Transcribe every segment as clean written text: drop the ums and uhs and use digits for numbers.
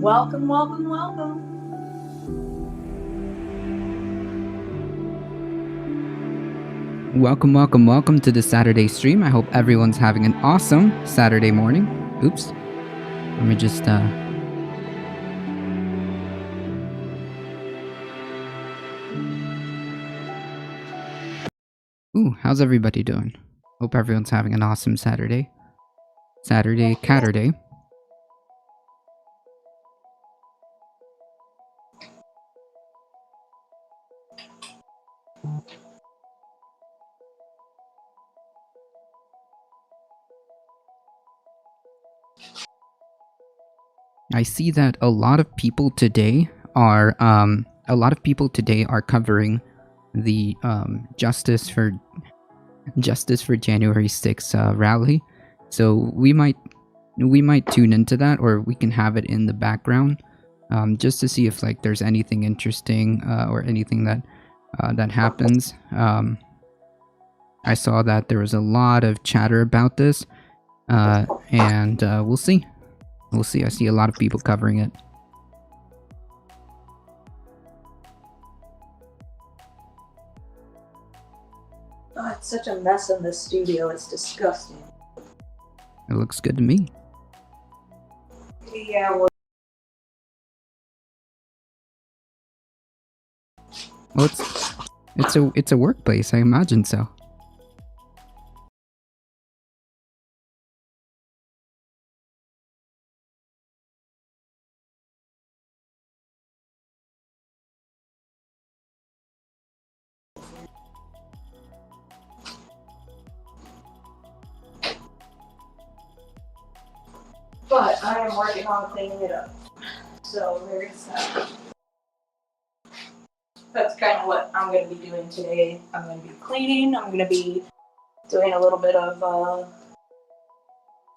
Welcome, welcome, welcome. Welcome to the Saturday stream. I hope everyone's having an awesome Saturday morning. Oops. Let me just Ooh, how's everybody doing? Hope everyone's having an awesome Saturday. Caturday. I see that a lot of people today are covering the Justice for January 6th rally. So we might tune into that, or we can have it in the background just to see if like there's anything interesting or anything that happens. I saw that there was a lot of chatter about this, and we'll see. I see a lot of people covering it. Oh, it's such a mess in this studio. It's disgusting. It looks good to me. Yeah, well, it's a workplace. I imagine so. but I am working on cleaning it up. So there's that. That's kind of what I'm going to be doing today. I'm going to be cleaning. I'm going to be doing a little bit of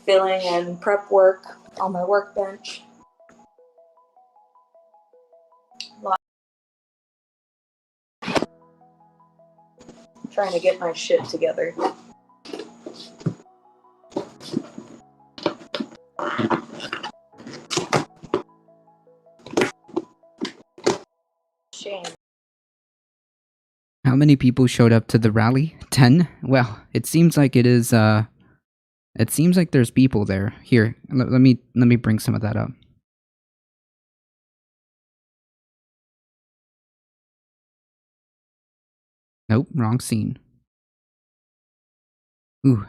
filling and prep work on my workbench. Trying to get my shit together. Shame. How many people showed up to the rally? 10? Well, it seems like it is, it seems like there's people there. Here, let me bring some of that up. Nope, wrong scene. Ooh.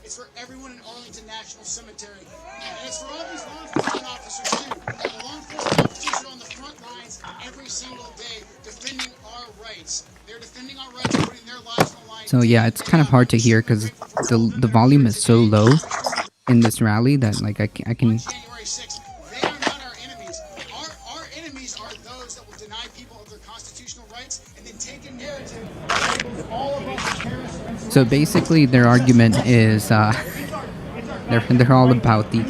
It's for everyone in Arlington National Cemetery. And it's for all these law enforcement officers, too. The law enforcement officers are on the front lines every single day defending our rights. They're defending our rights and putting their lives on the line. So yeah, it's kind of hard to hear because the volume is so low in this rally that like I can. January 6th, they are not our enemies. Our enemies are those that will deny people of their constitutional rights and then take a narrative that labels all of us terrorists. So basically, their argument is they're all about the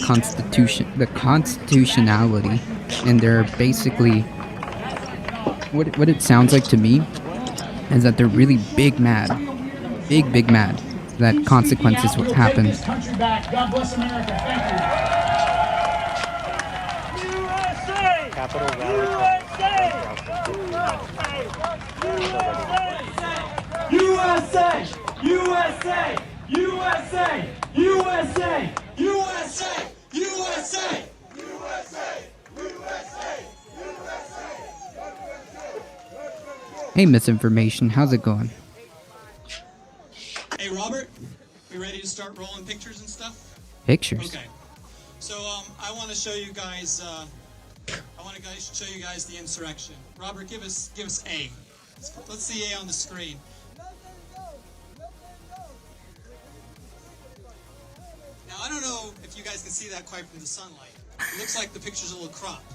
constitutionality, and they're basically what it sounds like to me is that they're really big mad that consequences would happen. God bless America. Thank you. USA! USA! USA! USA! USA! USA! USA! Hey, Misinformation, how's it going? Hey, Robert, we ready to start rolling pictures and stuff? Pictures? Okay. So, I want to show you guys. Show you guys the insurrection. Robert, give us A. Let's see A on the screen. Now, I don't know if you guys can see that quite from the sunlight. It looks like the picture's a little cropped.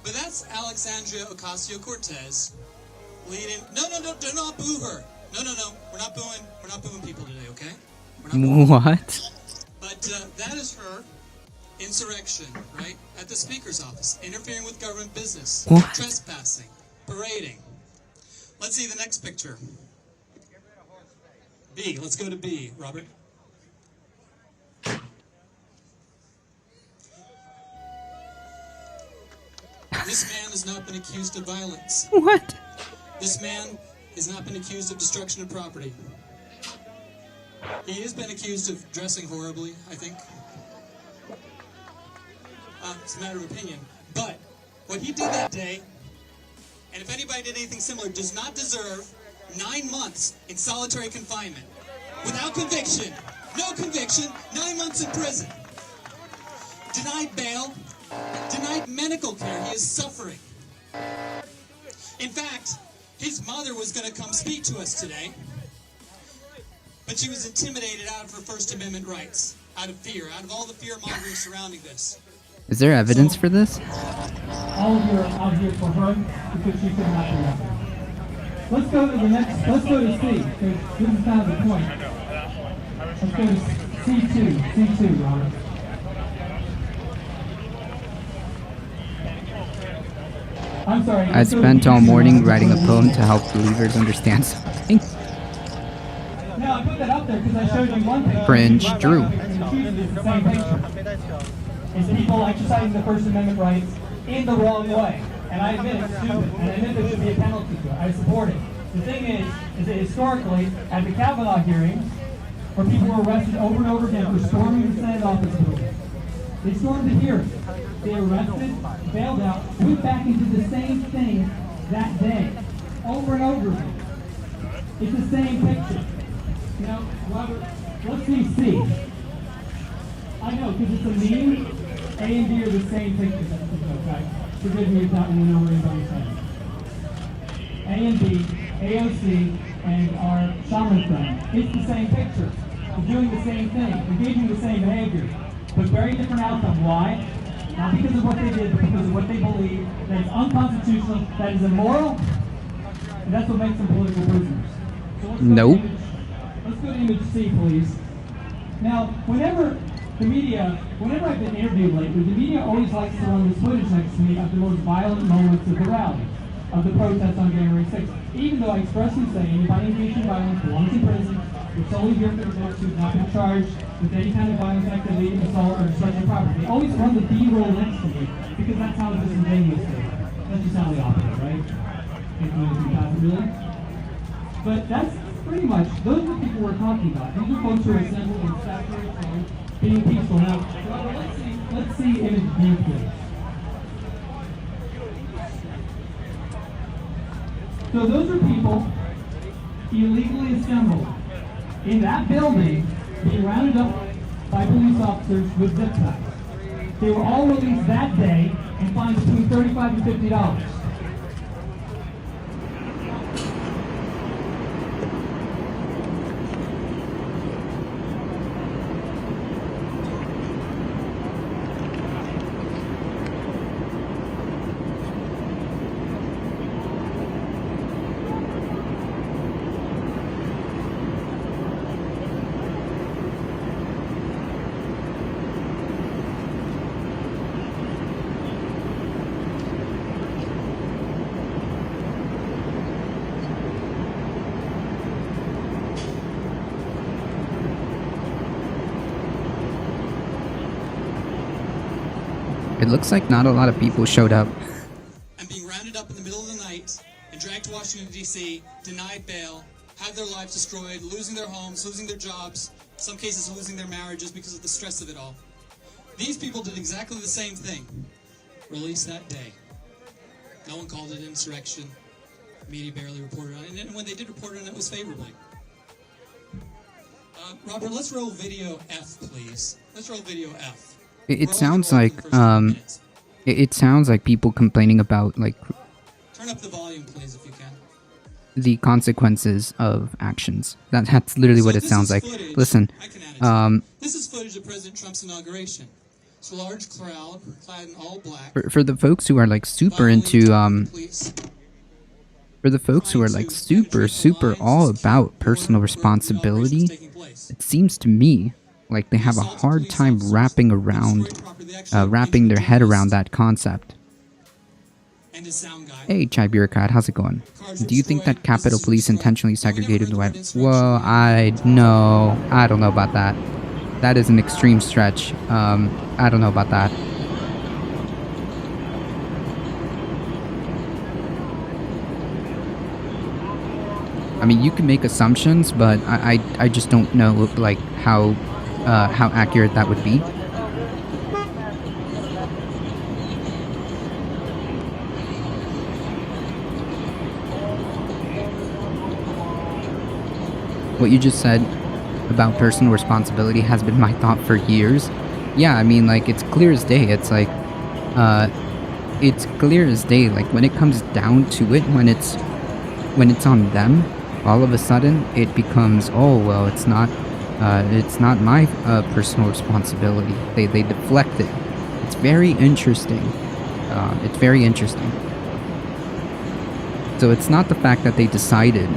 But that's Alexandria Ocasio-Cortez leading. No, do not boo her. No. We're not booing people today, okay? We're not booing. What? But that is her insurrection, right? At the speaker's office, interfering with government business, What? trespassing, parading. Let's see the next picture. B. Let's go to B, Robert. This man has not been accused of violence. What? This man has not been accused of destruction of property. He has been accused of dressing horribly, I think. It's a matter of opinion. But what he did that day, and if anybody did anything similar, does not deserve 9 months in solitary confinement. Without conviction. No conviction. 9 months in prison. Denied bail. Denied medical care. He is suffering. In fact, his mother was going to come speak to us today, but she was intimidated out of her First Amendment rights, out of fear, out of all the fear-mongering surrounding this. Is there evidence for this? All of you are out here for her because she could not be there. Let's go to the next, let's go to C, because this is kind of the point. Let's go to C2, Robert. I'm sorry. I spent all morning writing a poem to help believers understand something. Now, I put that up there because I showed you one picture. Cringe, Drew. It's the same picture. It's people exercising the First Amendment rights in the wrong way. And I admit it's stupid, and I admit there should be a penalty to it. I support it. The thing is that historically, at the Kavanaugh hearings, where people were arrested over and over again for storming the Senate office building, they stormed the hearing. They arrested, bailed out, went back into the same thing that day, over and over again. It's the same picture. You know, Robert, let's see C. I know, because it's a meme. A and B are the same pictures. That's the joke, right? Forgive me if that one know what anybody's saying. A and B, AOC, and our shaman friend. It's the same picture. They're doing the same thing, engaging the same behavior, but very different outcome. Why? Not because of what they did, but because of what they believe, that it's unconstitutional, that is immoral, and that's what makes them political prisoners. So let's go to image C, please. Now, whenever I've been interviewed lately, the media always likes to run this footage next to me of the most violent moments of the rally, of the protest on January 6th. Even though I expressly say anybody engaged in violence belongs in prison, we're solely here for the folks who've not been charged with any kind of violent activity, assault, or destruction of property. They always run the B-roll next to me because that's how disingenuous they are. That's just how they operate, right? Can't do anything about it, really. But that's pretty much, those are the people we're talking about. These are folks who are assembled in statutory form, being peaceful. Now, let's see image B, please. So those are people illegally assembled in that building, being rounded up by police officers with zip ties. They were all released that day and fined between $35 and $50. It looks like not a lot of people showed up. And being rounded up in the middle of the night and dragged to Washington, D.C., denied bail, had their lives destroyed, losing their homes, losing their jobs, some cases losing their marriages because of the stress of it all. These people did exactly the same thing. Released that day. No one called it insurrection. Media barely reported on it. And when they did report on it, it was favorably. Robert, let's roll video F, please. Let's roll video F. It sounds like it sounds like people complaining about like turn up the volume, please, if you can. The consequences of actions. That's literally what it sounds like. Footage, Listen, this is footage of President Trump's inauguration. It's a large crowd, clad in all black. For the folks who are like super into for the folks who are like super all about personal responsibility, it seems to me like they have a hard time wrapping their head around that concept. Hey, Chai Bureaucrat, how's it going? Do you think that Capitol Police intentionally segregated the white? Well, I don't know about that. That is an extreme stretch. I don't know about that. I mean, you can make assumptions, but I just don't know like how accurate that would be. What you just said about personal responsibility has been my thought for years. Yeah, I mean, like, it's clear as day. It's like, it's clear as day. Like, when it comes down to it, when it's on them, all of a sudden it becomes, oh well, it's not my personal responsibility. They deflect it. It's very interesting. It's very interesting. So it's not the fact that they decided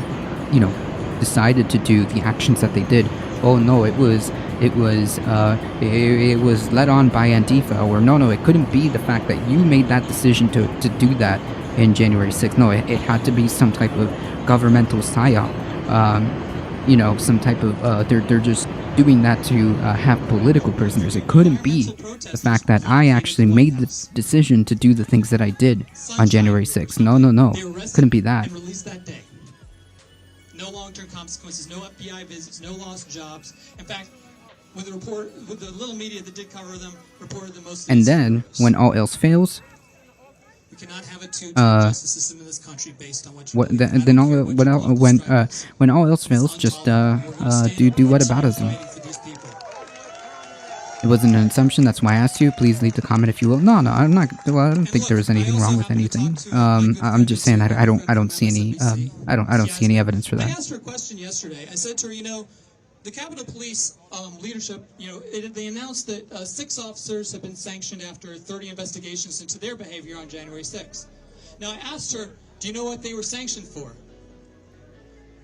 to do the actions that they did. Oh no, it was led on by Antifa, or no, it couldn't be the fact that you made that decision to do that in January 6th. No, it had to be some type of governmental psyop. Some type of they're just doing that to have political prisoners. It couldn't be the fact that I actually made the decision to do the things that I did on January 6th. No, couldn't be that. No long-term consequences, no FBI visits, no lost jobs. In fact, with the little media that did cover them, reported the most. And then, when all else fails, we cannot have a two-tier justice system in this country based on when all else fails, just do whataboutism. It wasn't an assumption. That's why I asked you. Please leave the comment if you will. No, I'm not. Well, I don't think there was anything wrong with anything. I'm just saying I don't see any. I don't see any evidence for that. I asked her a question yesterday. I said to her, the Capitol Police leadership, they announced that 6 officers have been sanctioned after 30 investigations into their behavior on January 6th. Now I asked her, do you know what they were sanctioned for?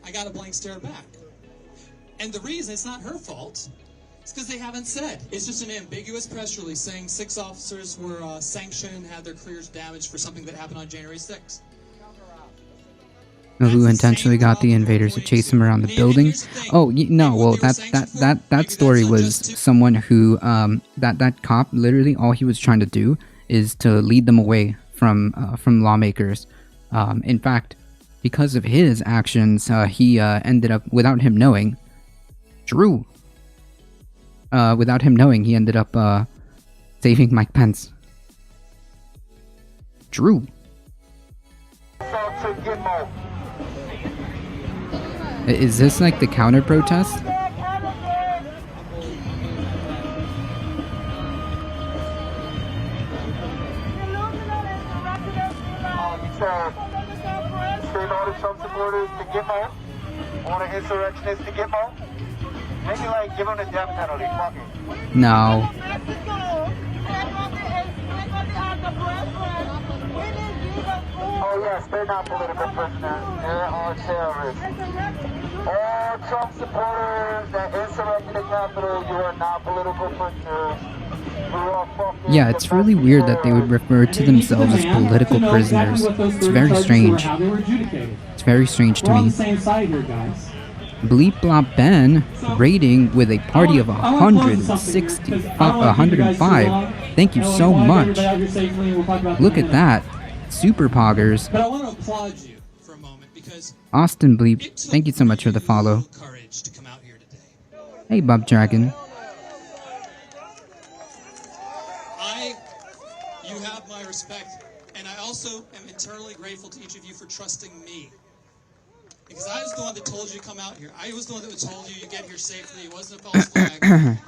I got a blank stare back. And the reason, it's not her fault. It's because they haven't said. It's just an ambiguous press release saying 6 officers were sanctioned and had their careers damaged for something that happened on January 6th. Who intentionally got the invaders to chase him around the building? Oh, no. Well, that story was someone who that cop, literally all he was trying to do is to lead them away from lawmakers. In fact, because of his actions, he ended up, without him knowing, he ended up saving Mike Pence. Drew. Is this like the counter protest? Trump supporters to Gitmo? All the insurrectionists to Gitmo? Maybe like give them the death penalty. Fuck it. No. Oh yes, they're not political prisoners. They're all terrorists. All Trump supporters that insurrected the Capitol, you are not political prisoners. Yeah, it's really weird that they would refer to themselves as political prisoners. It's very strange. It's very strange to me. Bleep Blop Ben rating with a party of 105. Thank you so much. Look at that. Super poggers. But I want to applaud you for a moment because Austin Bleep, thank you so much for the follow. Courage to come out here today. Hey, Bob Dragon. You have my respect, and I also am eternally grateful to each of you for trusting me. Because I was the one that told you to come out here. I was the one that told you get here safely. It wasn't a false flag.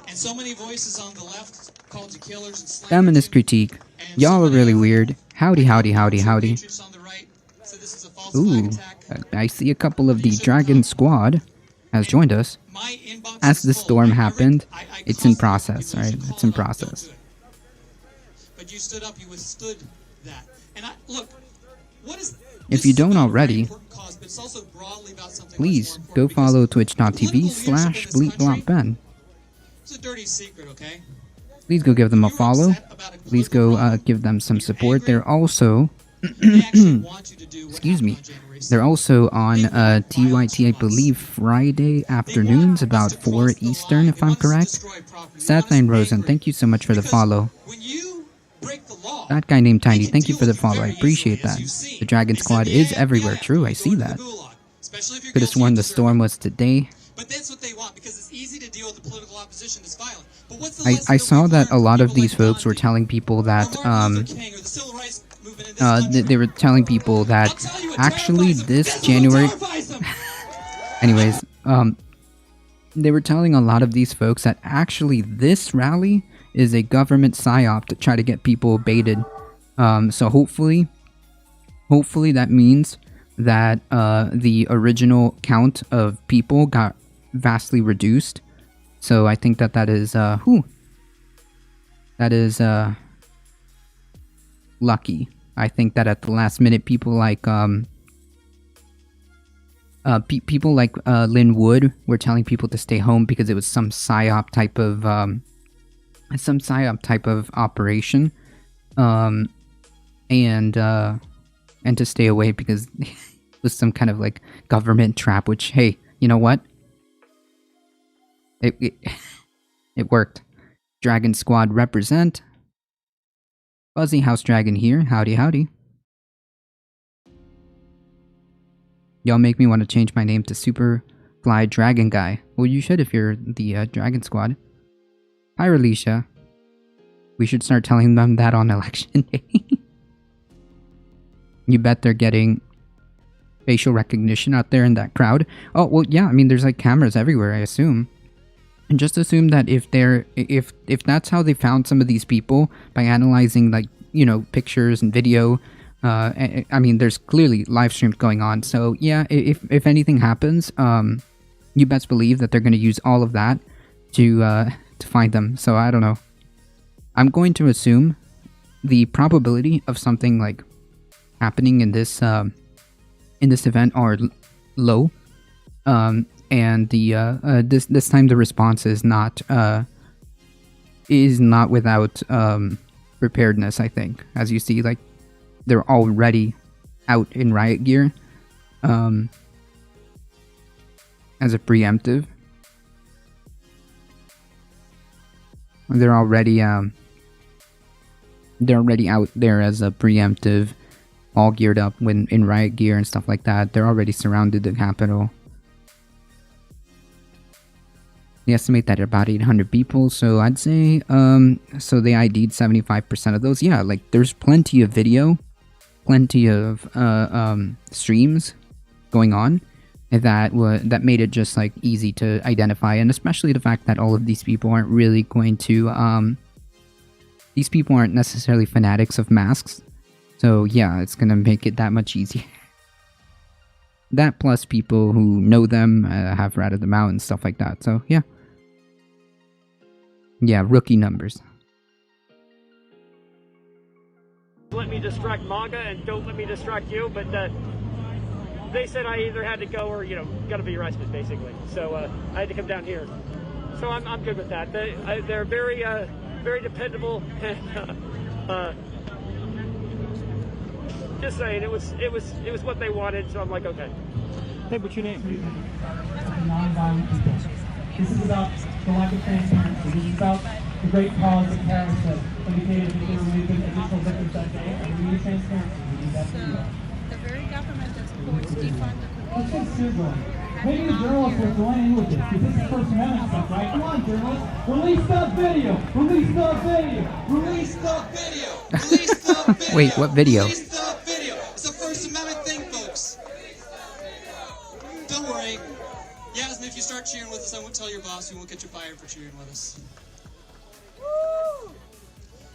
And so many voices on the left called you killers and slandered Feminist you. critique. Y'all are really weird. Howdy. Ooh, I see a couple of the Dragon Squad has joined us. As the storm happened, it's in process, right? It's in process. but you stood up, you withstood that. And look, what is... If you don't already, please go follow twitch.tv/bleepblopben. It's a dirty secret, okay? Please go give them a follow. Please go give them some support. They're also... excuse me. They're also on TYT, I believe, Friday afternoons, about 4 Eastern, if I'm correct. Seth and Rosen, thank you so much for the follow. That guy named Tiny, thank you for the follow. I appreciate that. The Dragon Squad is everywhere. True, I see that. Could have sworn the storm was today. But that's what they want, because it's easy to deal with the political opposition that's violent. But what's the I saw that a lot of these folks were telling people that they were telling people that actually this January anyways, they were telling a lot of these folks that actually this rally is a government psyop to try to get people baited. So hopefully that means that the original count of people got vastly reduced. So I think that is lucky. I think that at the last minute, people like Lynn Wood were telling people to stay home because it was some psyop type of operation, and to stay away because it was some kind of like government trap. Which, hey, you know what? It worked. Dragon Squad represent. Fuzzy House Dragon here. Howdy, howdy. Y'all make me want to change my name to Superfly Dragon Guy. Well, you should if you're the Dragon Squad. Hi, Relisha. We should start telling them that on election day. You bet they're getting facial recognition out there in that crowd. Oh, well, yeah, I mean, there's like cameras everywhere, I assume. And just assume that if that's how they found some of these people, by analyzing, like, you know, pictures and video, I mean, there's clearly live streams going on. So yeah, if anything happens, you best believe that they're going to use all of that to find them. So I don't know. I'm going to assume the probability of something like happening in this event are low. And the this time the response is not without preparedness. I think, as you see, like they're already out in riot gear as a preemptive. They're already out there as a preemptive, all geared up in riot gear and stuff like that. They're already surrounded the Capitol. They estimate that about 800 people, so I'd say, so they ID'd 75% of those. Yeah, like, there's plenty of video, plenty of, streams going on that made it just, like, easy to identify, and especially the fact that all of these people aren't really going to, these people aren't necessarily fanatics of masks, so yeah, it's gonna make it that much easier. That plus people who know them, have ratted them out and stuff like that, so yeah. Yeah, rookie numbers. Let me distract manga and don't let me distract you, but they said I either had to go or, you know, gotta be arrested, basically. So I had to come down here. So I'm good with that. They're very, very dependable. And, just saying, it was what they wanted, so I'm like, okay. Hey, what's your name? Non-violent people. This is about the lack of transparency. This is about the great cause that Paris said indicated that there would be additional victims that day, and we need transparency. We need that to be there. The very government that supports defund the Let's get Susan. Maybe the journalists will join in with this, because this is First Amendment stuff, right? Come on, journalists. Release that video! Release the video! Release the video! Release the video! Wait, what video? Release the video! It's a First Amendment thing, folks. Don't worry. Yasmin, if you start cheering with us, I won't tell your boss. We won't get you fired for cheering with us.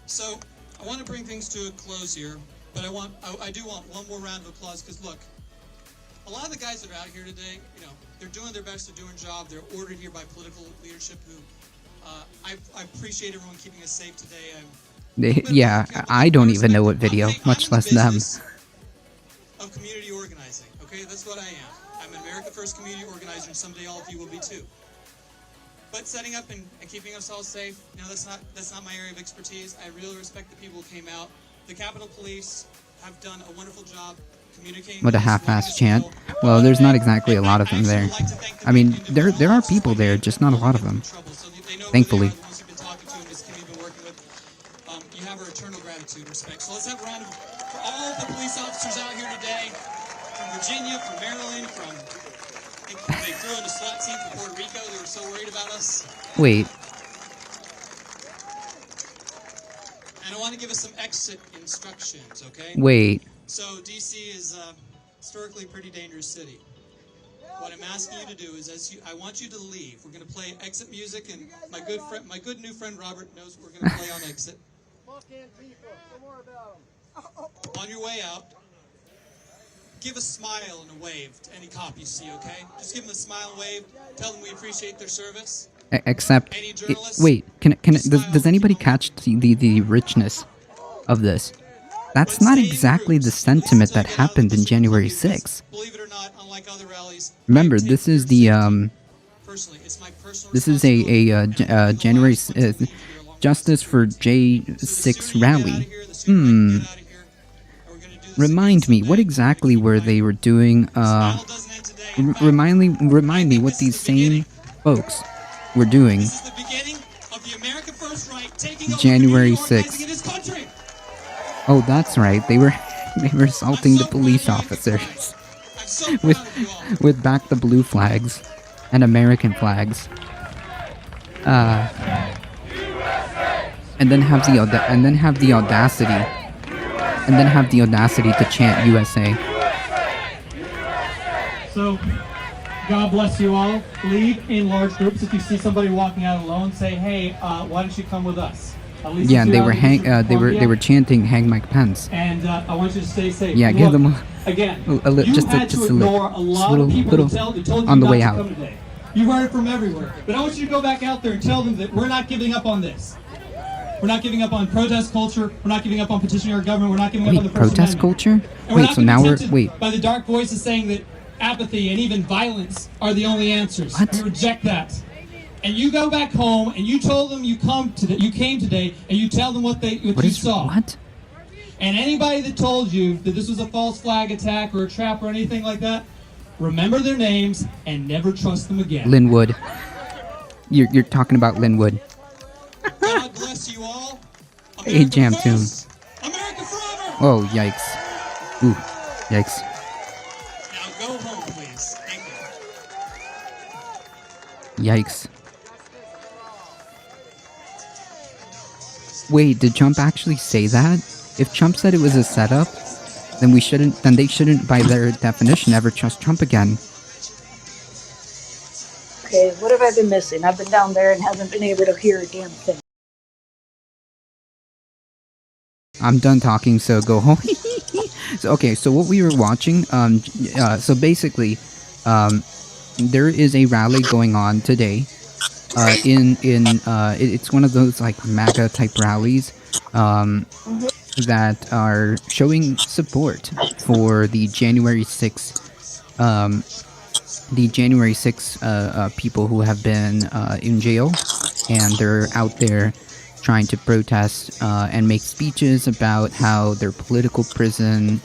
So, I want to bring things to a close here, but I do want one more round of applause, because look, a lot of the guys that are out here today, you know, they're doing their best to do a job. They're ordered here by political leadership who, I appreciate everyone keeping us safe today. Yeah, I don't even know what video, much less them. Of community organizing, okay? That's what I am. I'm an America First community organizer, and someday all of you will be too. But setting up and keeping us all safe, that's not my area of expertise. I really respect the people who came out. The Capitol Police have done a wonderful job communicating. What a half-assed chant. Well, there's not exactly a lot of them there. I mean, there are people there, just not a lot of them. Thankfully. You have our eternal gratitude and respect. So let's have a round of for all the police officers out here today, from Virginia, from Maryland, from they flew in a SWAT team from Puerto Rico. They were so worried about us. Wait. And I want to give us some exit instructions, okay? Wait. So DC is historically a pretty dangerous city. What I'm asking you to do is, I want you to leave. We're going to play exit music, and my good new friend Robert knows we're going to play on exit. On your way out, give a smile and a wave to any cop you see, okay? Just give them a smile and wave. Tell them we appreciate their service. Except, wait, does anybody catch the richness of this? That's not exactly the sentiment that happened in January 6th. Believe it or not, unlike other rallies, remember, this is the this is a January Justice for J6 rally. Remind me, what exactly were they doing? Remind me what these same folks were doing. January 6th. Oh, that's right. They were assaulting the police officers with back the blue flags and American flags. And then have the audacity to chant USA. So, God bless you all. Leave in large groups. If you see somebody walking out alone, say, "Hey, why don't you come with us?" Yeah, they were chanting "Hang Mike Pence." And I want you to stay safe. Yeah, give them again. just a little on the way out. You heard it from everywhere, but I want you to go back out there and tell them that we're not giving up on this. We're not giving up on protest culture. We're not giving up on petitioning our government. We're not giving up on the First protest Amendment. Culture? And wait, so now we're by the dark voices saying that apathy and even violence are the only answers. What? We reject that. And you go back home and you told them you came today, and you tell them what you saw. What? And anybody that told you that this was a false flag attack or a trap or anything like that, remember their names and never trust them again. Linwood. You're talking about Linwood. God bless you all. Hey, jam tune. America forever. Oh, yikes. Ooh, yikes. Now go home, please. Thank you. Yikes. Wait, did Trump actually say that? If Trump said it was a setup, then they shouldn't, by their definition, ever trust Trump again. Okay, what have I been missing? I've been down there and haven't been able to hear a damn thing. I'm done talking, so go home. So what we were watching, so basically, there is a rally going on today. It's one of those like MAGA type rallies, that are showing support for the January 6th, people who have been in jail, and they're out there trying to protest and make speeches about how they're political prisoners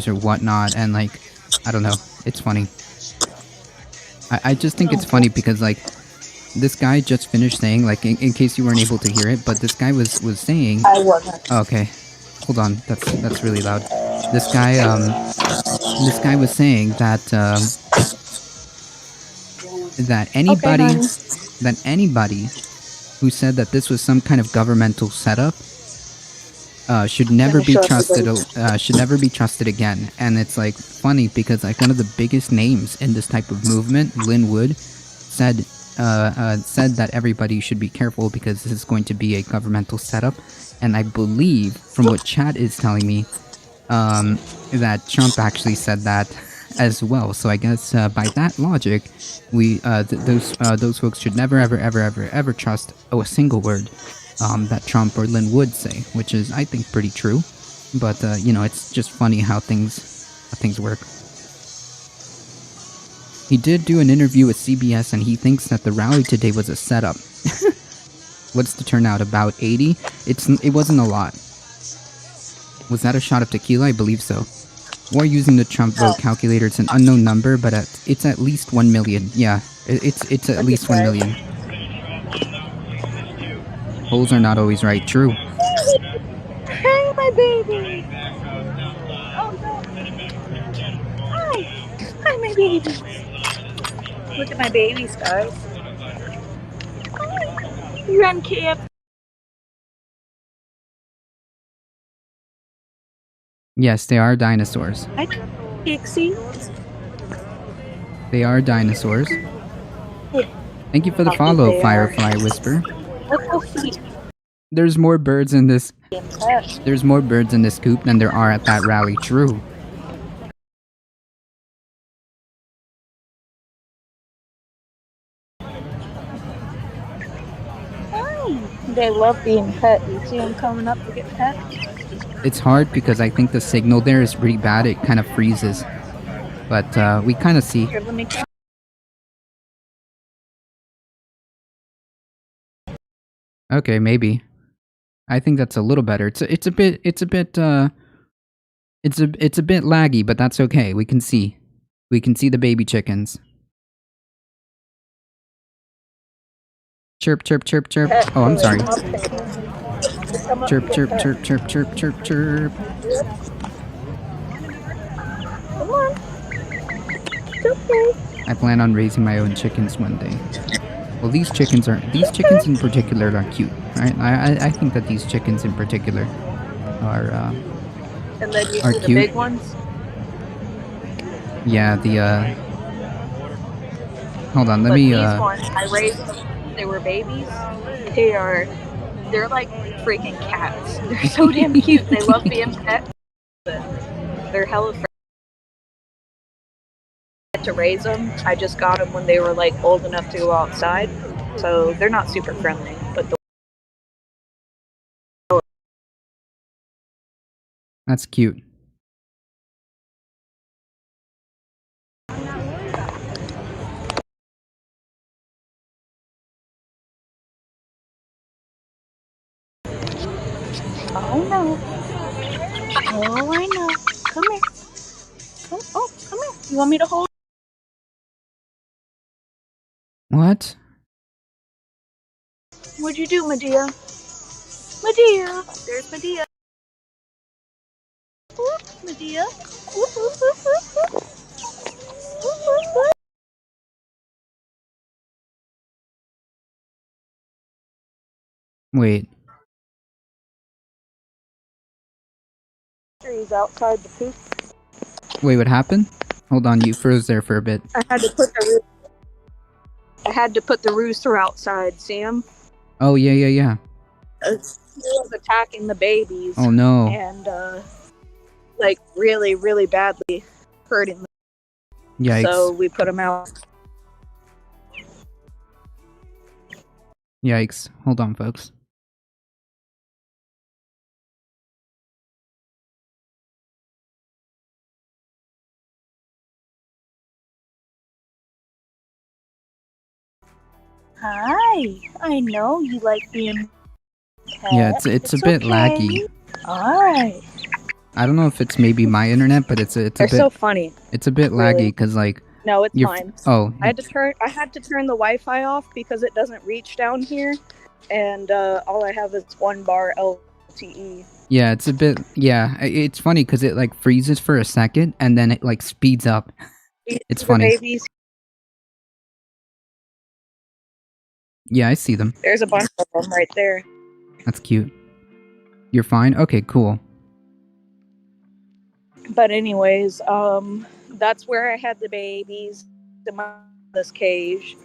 or whatnot, and like, I don't know, it's funny. I just think it's funny because like, this guy just finished saying, like, in case you weren't able to hear it, but this guy was saying... I wasn't. Okay. Hold on, that's really loud. This guy was saying that, that anybody who said that this was some kind of governmental setup, should never be trusted again. And it's like funny because like one of the biggest names in this type of movement, Linwood, said that everybody should be careful because this is going to be a governmental setup. And I believe, from what chat is telling me, that Trump actually said that as well. So I guess by that logic, those folks should never ever trust a single word that Trump or Lynn would say, which is, I think, pretty true. But you know, it's just funny how things work. He did do an interview with CBS, and he thinks that the rally today was a setup. What's the turnout? About 80? It wasn't a lot. Was that a shot of tequila? I believe so. Or using the Trump vote calculator, it's an unknown number, but it's at least 1 million. Yeah, it's at least 1 million. Polls are not always right. True. Hey, my baby. Oh no. Hi. Hi, my baby. Look at my babies, guys. You're on camp. Yes, they are dinosaurs. Hi, Pixie. They are dinosaurs. Thank you for the follow, Firefly Whisper. Look how sweet. There's more birds in this. There's more birds in this coop than there are at that rally. True. They love being pet. You see them coming up to get pet? It's hard because I think the signal there is pretty bad. It kind of freezes. But we kind of see. Here, let me try. Okay, maybe. I think that's a little better. It's a bit laggy, but that's okay. We can see. We can see the baby chickens. Chirp, chirp, chirp, chirp. Oh, I'm sorry. Chirp, chirp, chirp, chirp, chirp, chirp, chirp. Come on. It's okay. I plan on raising my own chickens one day. Well, these chickens in particular are cute. Right? I think that these chickens in particular are And then you are see cute. the big ones. Yeah, hold on, let But me these ones, I raised them. They were babies. They're like freaking cats. They're so damn cute. They love being pet. They're hella friendly. To raise them, I just got them when they were like old enough to go outside. So they're not super friendly, but that's cute. oh no. Oh, I know. Come here. Come here. You want me to hold? What? What'd you do, Medea? Medea. There's Medea. Oop, Medea. Oop, oop, oop, oop, oop. Oop, oop, oop. Wait. He's outside the coop. Wait, what happened? Hold on, you froze there for a bit. I had to put the rooster outside, see him? Oh, yeah. He was attacking the babies. Oh, no. And, like, really, really badly hurting them. Yikes. So we put him out. Yikes. Hold on, folks. Hi. I know you like being pet. Yeah, it's a bit okay. laggy. Alright. I don't know if it's maybe my internet, but it's a They're bit so funny. It's a bit laggy because like No, it's fine. Oh, I had to turn the Wi-Fi off because it doesn't reach down here, and all I have is 1 bar LTE. yeah, it's a bit. Yeah, it's funny because it like freezes for a second and then it like speeds up. It's The funny. babies. Yeah, I see them. There's a bunch of them right there. That's cute. You're fine? Okay, cool. But anyways, that's where I had the babies in this cage.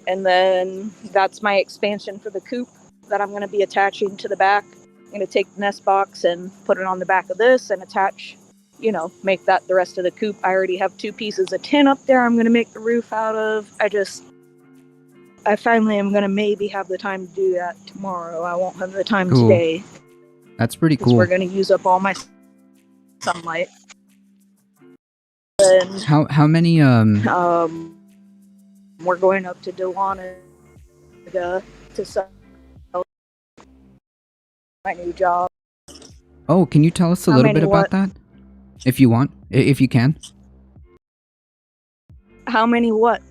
And then that's my expansion for the coop that I'm going to be attaching to the back. I'm going to take the nest box and put it on the back of this and attach, make that the rest of the coop. I already have 2 pieces of tin up there I'm going to make the roof out of. I finally am gonna maybe have the time to do that tomorrow. I won't have the time Cool. today That's pretty because cool. we're gonna use up all my sunlight. And How many we're going up to Delana to sell my new job. Oh, can you tell us a How little many bit about what? that? If you want, if you can. How many what?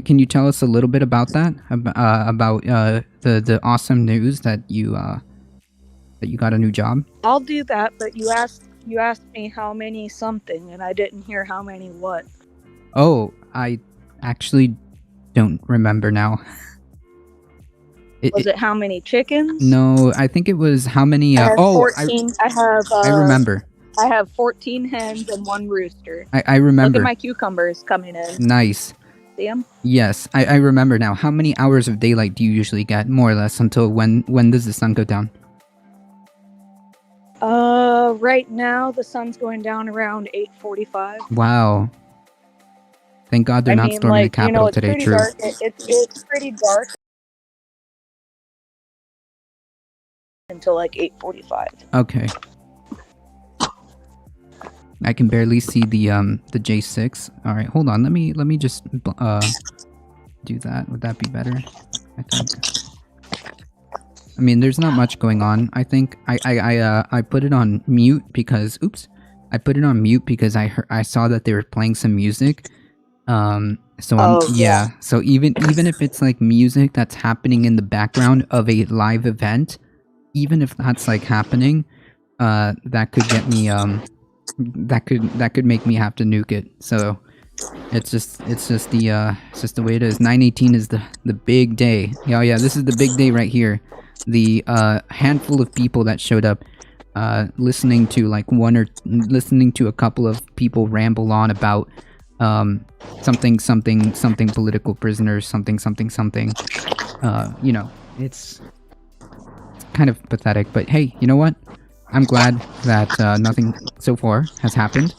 Can you tell us a little bit about that? About the awesome news that you got a new job? I'll do that, but you asked me how many something, and I didn't hear how many what. Oh, I actually don't remember now. Was it how many chickens? No, I think it was how many. I have Oh, 14. I remember. I have 14 hens and 1 rooster. I remember. Look at my cucumbers coming in. Nice. See them? Yes, I remember now. How many hours of daylight do you usually get, more or less, until when does the sun go down? Right now the sun's going down around 8:45. Wow. Thank God they're not storming the Capitol it's today. pretty True. dark. It's pretty dark until like 8:45. Okay. I can barely see the J6. All right, hold on. Let me just do that. Would that be better? I think. I mean, there's not much going on. I think I put it on mute because I put it on mute because I saw that they were playing some music. So yeah. So even if it's like music that's happening in the background of a live event, even if that's like happening, that could get me that could make me have to nuke it. So it's just the way it is. 9/18 is the big day. Yeah, this is the big day right here. The handful of people that showed up, listening to listening to a couple of people ramble on about something political prisoners, something. It's kind of pathetic, but hey, you know what? I'm glad that nothing so far has happened,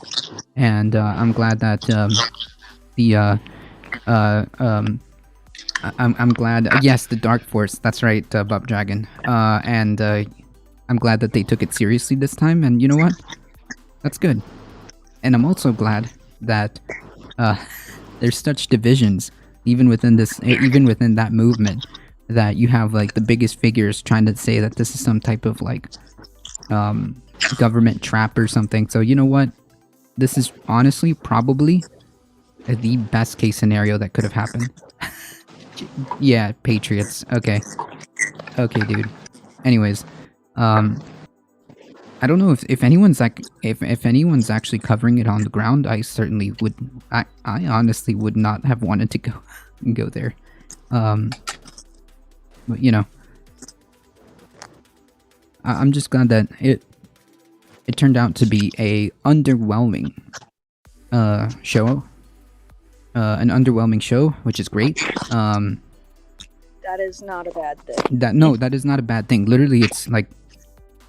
and I'm glad that I'm glad. Yes, the Dark Force. That's right, Bob Dragon. And I'm glad that they took it seriously this time. And you know what? That's good. And I'm also glad that there's such divisions even within that movement, that you have like the biggest figures trying to say that this is some type of like government trap or something. So you know what? This is honestly probably the best case scenario that could have happened. Yeah, Patriots. Okay, dude. Anyways, I don't know if anyone's like if anyone's actually covering it on the ground. I certainly would. I honestly would not have wanted to go there. But you know, I'm just glad that it turned out to be a underwhelming show. An underwhelming show, which is great. That is not a bad thing. That is not a bad thing. Literally, it's like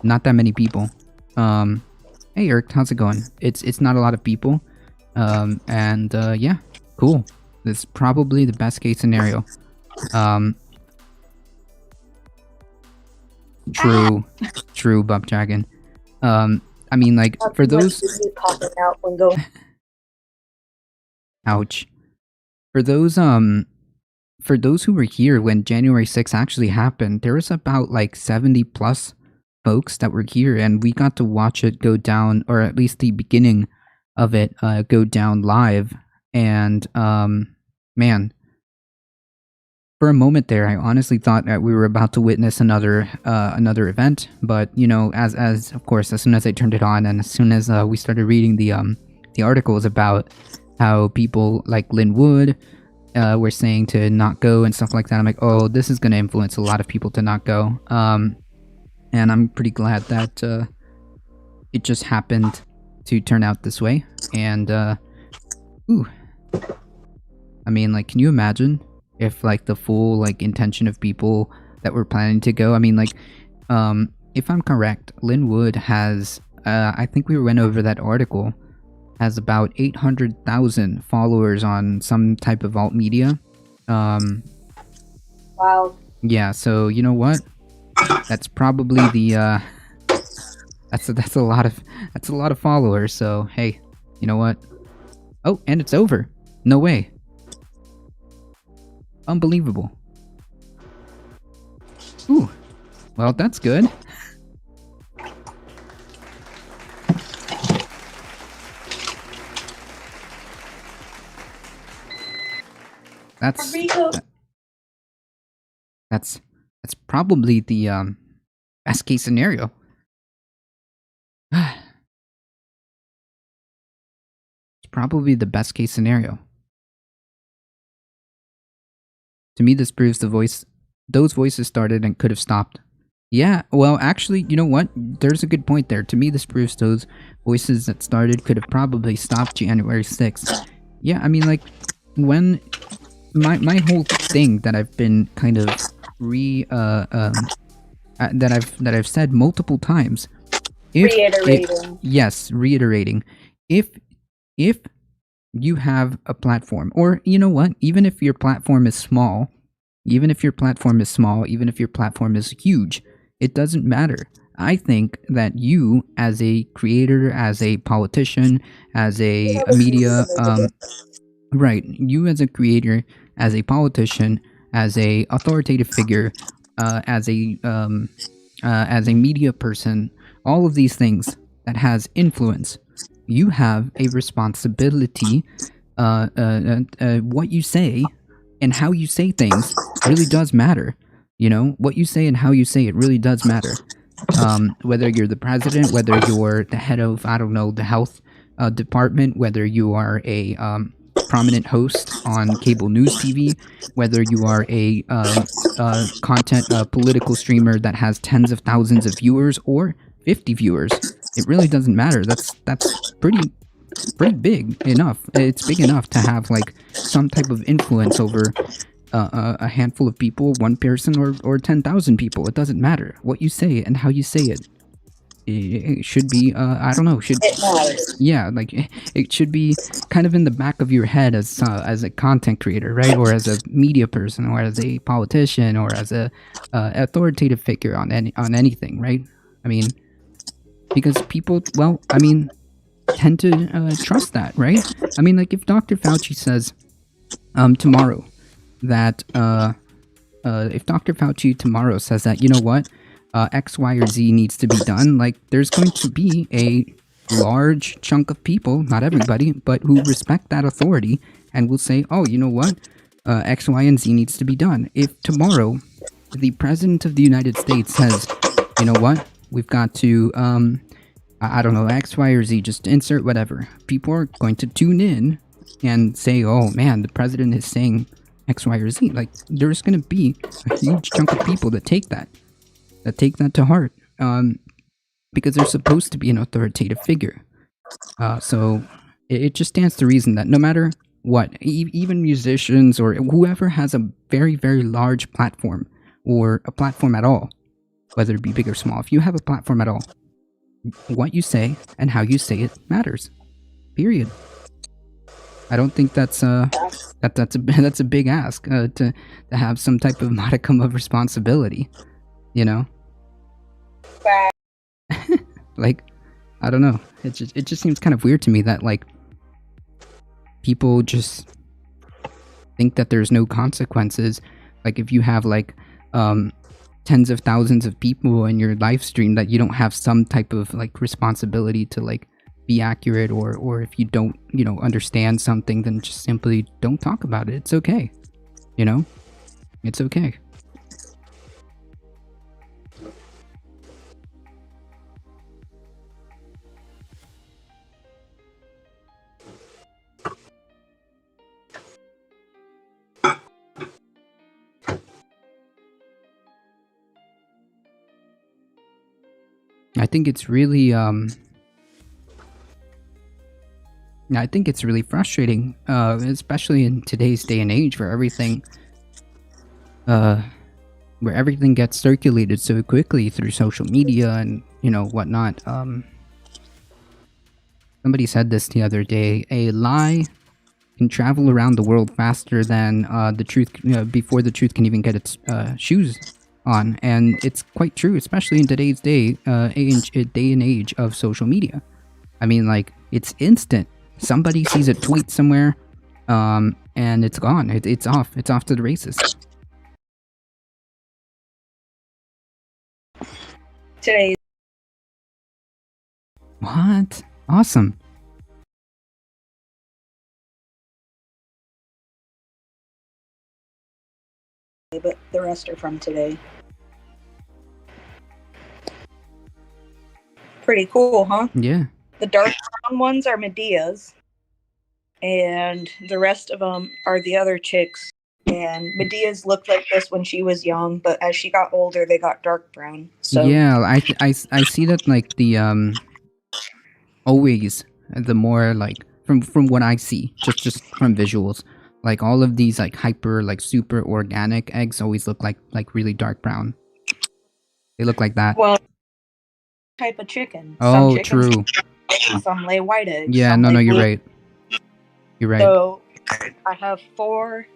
not that many people. Hey Eric, how's it going? It's not a lot of people. And yeah, cool. This is probably the best case scenario. True, Bob Dragon. I mean, like, for those... Ouch. For those who were here when January 6th actually happened, there was about, like, 70 plus folks that were here, and we got to watch it go down, or at least the beginning of it go down live, and, man... For a moment there, I honestly thought that we were about to witness another event, but you know, as of course, as soon as I turned it on, and as soon as we started reading the articles about how people like Lynn Wood were saying to not go and stuff like that, I'm like, oh, this is going to influence a lot of people to not go. And I'm pretty glad that it just happened to turn out this way. And ooh, I mean, like, can you imagine if like the full like intention of people that were planning to go? I mean, like, if I'm correct, Lynn Wood has I think we went over that article, has about 800,000 followers on some type of alt media, Wow. Yeah, so you know what? That's probably the that's a lot of followers, so hey, you know what? Oh, and it's over. No way. Unbelievable. Ooh. Well, that's good. That's that's probably the best case scenario. It's probably the best case scenario. To me, this proves those voices started and could have stopped. Yeah, well, actually, you know what? There's a good point there. To me, this proves those voices that started could have probably stopped January 6th. Yeah, I mean, like, when my whole thing that I've been kind of that I've said multiple times. Reiterating. If you have a platform, or you know what, even if your platform is small, even if your platform is huge, it doesn't matter. I think that you, as a creator, as a politician, as a media, right, you as a creator, as a politician, as a authoritative figure, as a media person, all of these things that has influence, you have a responsibility. What you say and how you say things really does matter. You know, what you say and how you say it really does matter. Whether you're the president, whether you're the head of, I don't know, the health department, whether you are a prominent host on cable news TV, whether you are a political streamer that has tens of thousands of viewers or 50 viewers, it really doesn't matter. That's pretty big enough. It's big enough to have like some type of influence over a handful of people, one person, or 10,000 people. It doesn't matter what you say and how you say it. It should be I don't know, yeah, like it should be kind of in the back of your head as a content creator, right, or as a media person, or as a politician, or as a authoritative figure on anything, right? I mean, because people, well, I mean, tend to trust that, right? I mean, like if Dr. Fauci says tomorrow that if Dr. Fauci tomorrow says that, you know what, X, Y, or Z needs to be done, like there's going to be a large chunk of people, not everybody, but who respect that authority and will say, oh, you know what, X, Y, and Z needs to be done. If tomorrow the President of the United States says, you know what, we've got to, I don't know, X, Y, or Z, just insert whatever, people are going to tune in and say, oh man, the President is saying X, Y, or Z. Like, there's going to be a huge chunk of people that take that to heart, because they're supposed to be an authoritative figure. So it just stands to reason that no matter what, even musicians or whoever has a very, very large platform, or a platform at all, whether it be big or small, if you have a platform at all, what you say and how you say it matters. Period. I don't think that's a big ask to have some type of modicum of responsibility, you know. Like, I don't know. It just seems kind of weird to me that like people just think that there's no consequences. Like if you have like tens of thousands of people in your live stream, that you don't have some type of like responsibility to like be accurate, or if you don't, you know, understand something, then just simply don't talk about it. It's okay, you know, it's okay. I think it's really frustrating, especially in today's day and age, where everything gets circulated so quickly through social media and, you know, whatnot. Somebody said this the other day: a lie can travel around the world faster than the truth before the truth can even get its shoes on, and it's quite true, especially in today's day and age of social media. I mean, like, it's instant. Somebody sees a tweet somewhere, and it's gone. It's off. It's off to the races. Today, What? Awesome. but the rest are from today. Pretty cool, huh? Yeah. The dark brown ones are Medea's, and the rest of them are the other chicks. And Medea's looked like this when she was young, but as she got older, they got dark brown. So Yeah, I see that, like, the always the more, like, from what I see, just from visuals, like, all of these, like, hyper, like, super organic eggs always look like really dark brown. They look like that. well, type of chicken. Oh, Some chickens, true. some lay white eggs. Yeah, some no, lay you're blue. right. You're right. So I have 4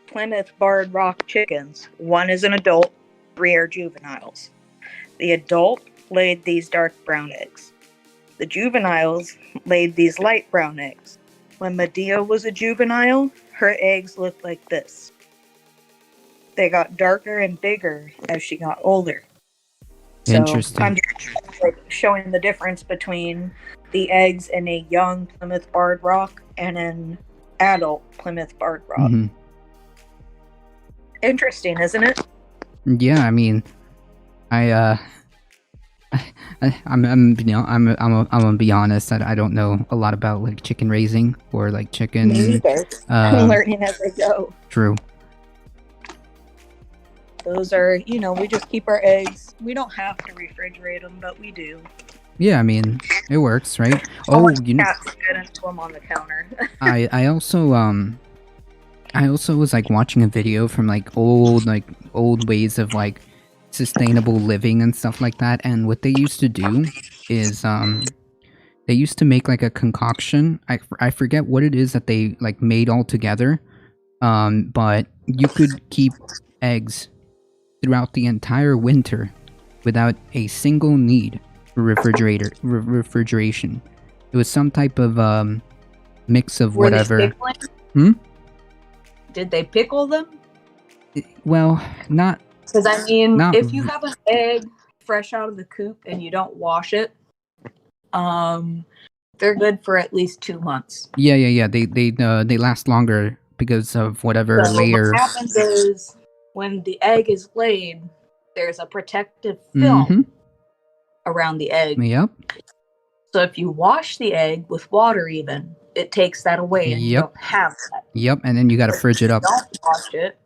Plymouth Barred Rock chickens. 1 is an adult, 3 are juveniles. The adult laid these dark brown eggs. The juveniles laid these light brown eggs. When Medea was a juvenile, her eggs looked like this. They got darker and bigger as she got older. So Interesting. I'm just, like, showing the difference between the eggs in a young Plymouth Barred Rock and an adult Plymouth Barred Rock. Mhm. Interesting, isn't it? Yeah, I mean, I'm gonna be honest. I don't know a lot about, like, chicken raising or, like, chicken. Me either. I'm learning as I go. True. Those are, we just keep our eggs. We don't have to refrigerate them, but we do. Yeah, I mean, it works, right? Oh, Oh, my you know, cats get into them on the counter. I also was, like, watching a video from, like, old ways of, like, sustainable living and stuff like that, and what they used to do is they used to make, like, a concoction. I forget what it is that they, like, made all together, but you could keep eggs throughout the entire winter without a single need for refrigeration. It was some type of mix of Were they whatever. pickling? Hmm? Did they pickle them? Well, not. Because, I mean, Not if you have an egg fresh out of the coop and you don't wash it, they're good for at least 2 months. Yeah. They last longer because of whatever So layer. what happens is when the egg is laid, there's a protective film Mhm. around the egg. Yep. So if you wash the egg with water, even it takes that away, and you Yep. don't have that. Yep. And then you gotta fridge it up. If you don't wash it,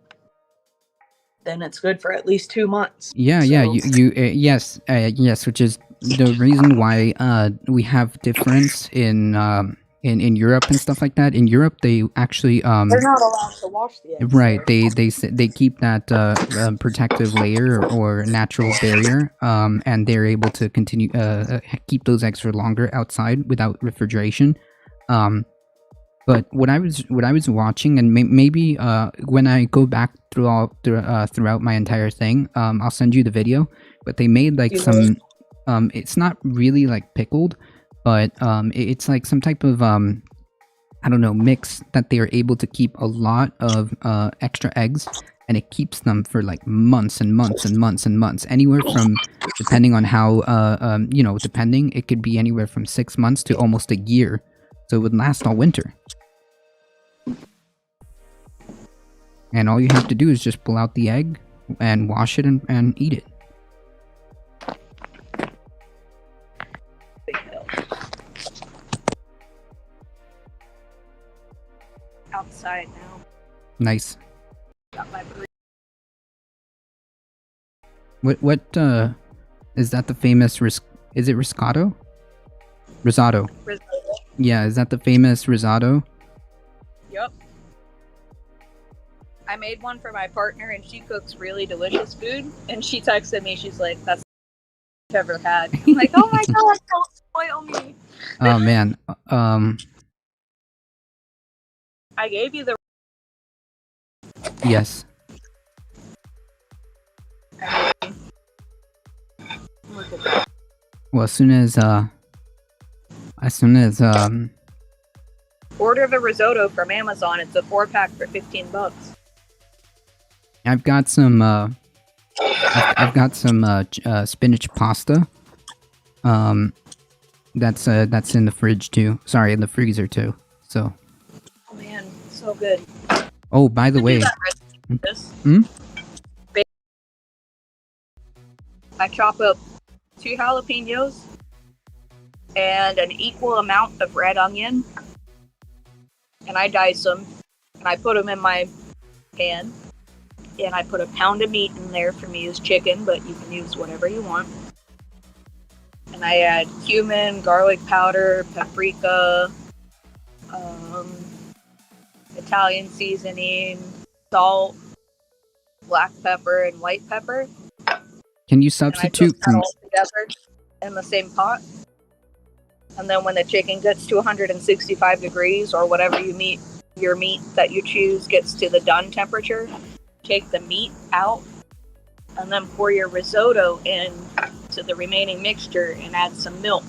then it's good for at least 2 months. Yeah. So- Yes. Which is the reason why we have difference in Europe and stuff like that. In Europe, they actually They're not allowed to wash the eggs. right. there. They keep that protective layer or natural barrier, and they're able to continue keep those eggs for longer outside without refrigeration. But what I was watching, and maybe when I go back throughout my entire thing, I'll send you the video. But they made, like, You some. It's not really, like, pickled, but it's like some type of I don't know, mix that they are able to keep a lot of extra eggs, and it keeps them for, like, months and months and months and months. Anywhere from, depending on how depending, it could be anywhere from 6 months to almost a year. So it would last all winter. And all you have to do is just pull out the egg and wash it and eat it. Outside now. Nice. Got my burrito. What is that the famous is it risotto? Risotto. Yeah, is that the famous risotto? Yep. I made one for my partner, and she cooks really delicious food. And she texted me. She's like, "That's the best I've ever had." I'm like, "Oh my god, don't spoil me." Oh man. I gave you the. Yes. Look at that. Well, as soon as Order the risotto from Amazon. It's a 4-pack for $15. I've got some spinach pasta. That's in the fridge too. Sorry, in the freezer too. So. Oh man, so good. Oh, by the way. I chop up 2 jalapenos and an equal amount of red onion, and I dice them, and I put them in my pan, and I put a pound of meat in there. For me is chicken, but you can use whatever you want. And I add cumin, garlic powder, paprika, Italian seasoning, salt, black pepper, and white pepper. Can you substitute and I cook that all together in the same pot? And then when the chicken gets to 165 degrees or whatever your meat that you choose gets to the done temperature, take the meat out and then pour your risotto in to the remaining mixture and add some milk.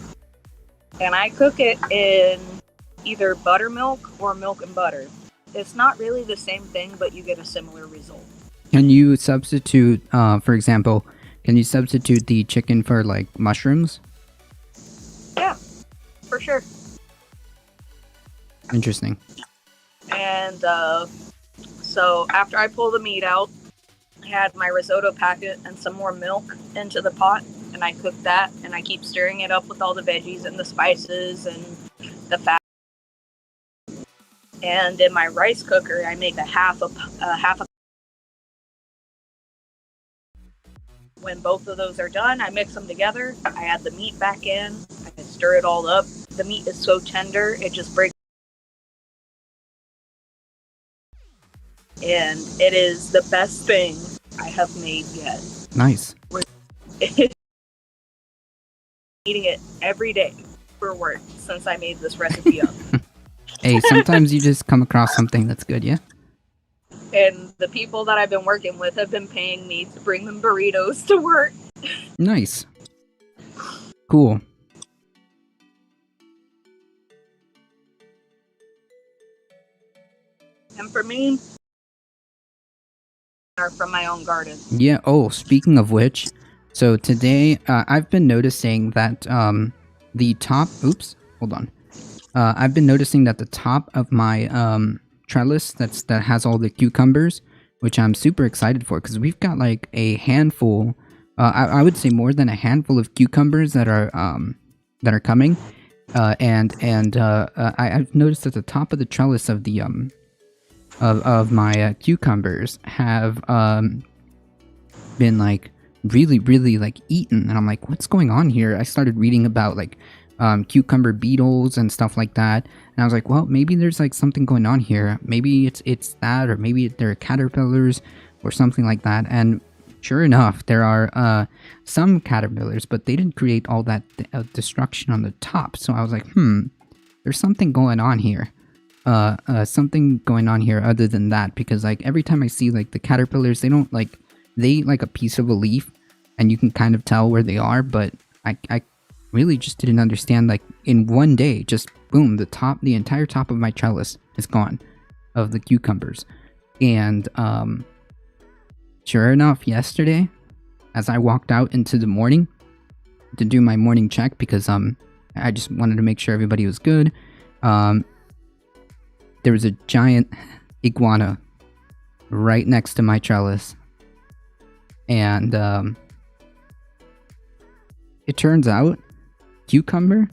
And I cook it in either buttermilk or milk and butter. It's not really the same thing, but you get a similar result. Can you substitute, for example, can you substitute the chicken for like mushrooms? Yeah, for sure. Interesting. And so after I pull the meat out, I add my risotto packet and some more milk into the pot, and I cook that, and I keep stirring it up with all the veggies and the spices and the fat. And in my rice cooker, I make a half a. When both of those are done, I mix them together. I add the meat back in. I stir it all up. The meat is so tender, it just breaks. And it is the best thing I have made yet. Nice. Eating it every day for work since I made this recipe up. Hey, sometimes you just come across something that's good, yeah? And the people that I've been working with have been paying me to bring them burritos to work. Nice. Cool. And for me, are from my own garden. Yeah, oh, speaking of which, so today, I've been noticing that, the top, oops, hold on. I've been noticing that the top of my, trellis that has all the cucumbers, which I'm super excited for, because we've got like a handful, I would say more than a handful of cucumbers that are coming, I've noticed that the top of the trellis of the, of my cucumbers have been like really like eaten, and I'm like, what's going on here? I started reading about like cucumber beetles and stuff like that, and I was like, well, maybe there's like something going on here. Maybe it's that, or maybe there are caterpillars or something like that. And sure enough, there are some caterpillars, but they didn't create all that destruction on the top. So I was like, there's something going on here. Something going on here other than that, because like every time I see like the caterpillars, they eat like a piece of a leaf, and you can kind of tell where they are, but I really just didn't understand, like in one day, just boom, the entire top of my trellis is gone of the cucumbers. And sure enough, yesterday, as I walked out into the morning to do my morning check, because I just wanted to make sure everybody was good, there was a giant iguana right next to my trellis. And it turns out cucumber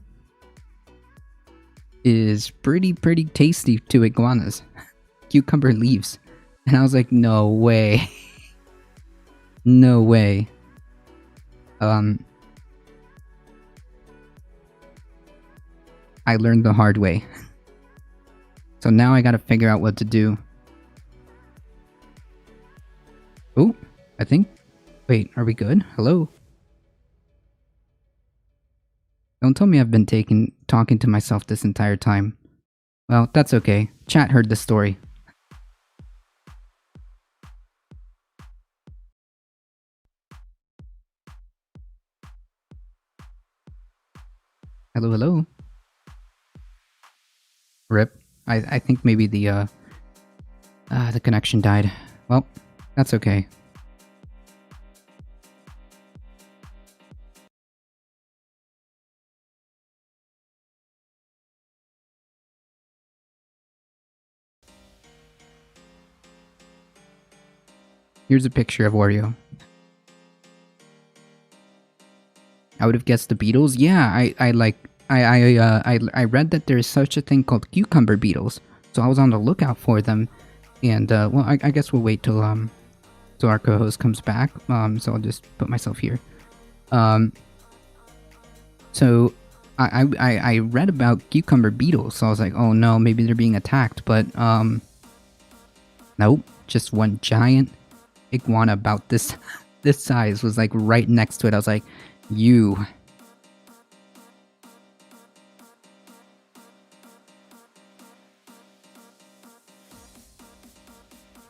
is pretty tasty to iguanas. Cucumber leaves. And I was like, no way. No way. I learned the hard way. So now I gotta figure out what to do. Oh, I think... Wait, are we good? Hello? Don't tell me I've been talking to myself this entire time. Well, that's okay. Chat heard the story. Hello, hello. Rip. I think maybe the connection died. Well, that's okay. Here's a picture of Oreo. I would have guessed the beetles. Yeah, I read that there's such a thing called cucumber beetles, so I was on the lookout for them. And well, I guess we'll wait till our co-host comes back. So I'll just put myself here. So I read about cucumber beetles, so I was like, oh no, maybe they're being attacked. But nope, just one giant iguana about this this size was like right next to it. I was like, you.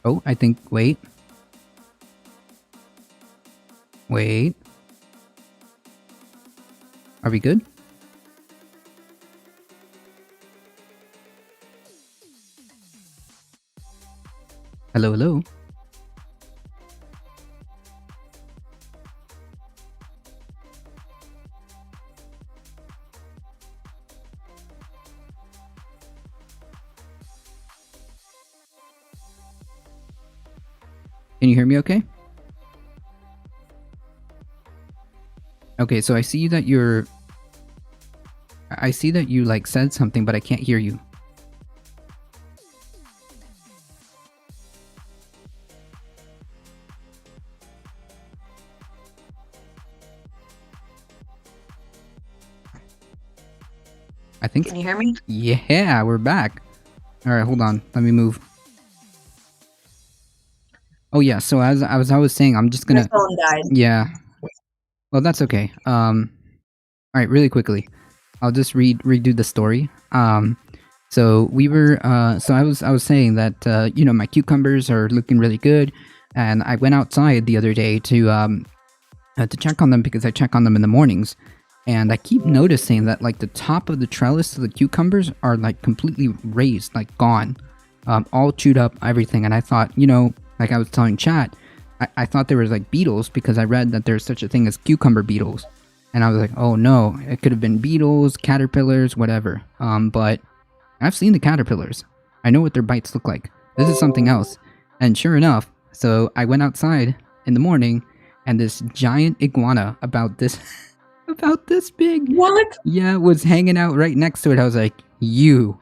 Oh, I think, wait. Wait. Are we good? Hello, hello. Can you hear me okay? Okay, so I see that I see that you like said something, but I can't hear you. I think. Can you hear me? Yeah, we're back. All right, hold on. Let me move. Oh yeah, so as I was saying, I'm just gonna. My phone died. Yeah. Well, that's okay. All right, really quickly, I'll just redo the story. So we were. So I was saying that you know, my cucumbers are looking really good, and I went outside the other day to check on them because I check on them in the mornings. And I keep noticing that like the top of the trellis of the cucumbers are like completely raised, like gone, all chewed up, everything. And I thought, you know, like I was telling chat, I thought there was like beetles because I read that there's such a thing as cucumber beetles. And I was like, oh no, it could have been beetles, caterpillars, whatever. But I've seen the caterpillars. I know what their bites look like. This is something else. And sure enough, so I went outside in the morning and this giant iguana about this about this big. What? Yeah, was hanging out right next to it. I was like, you.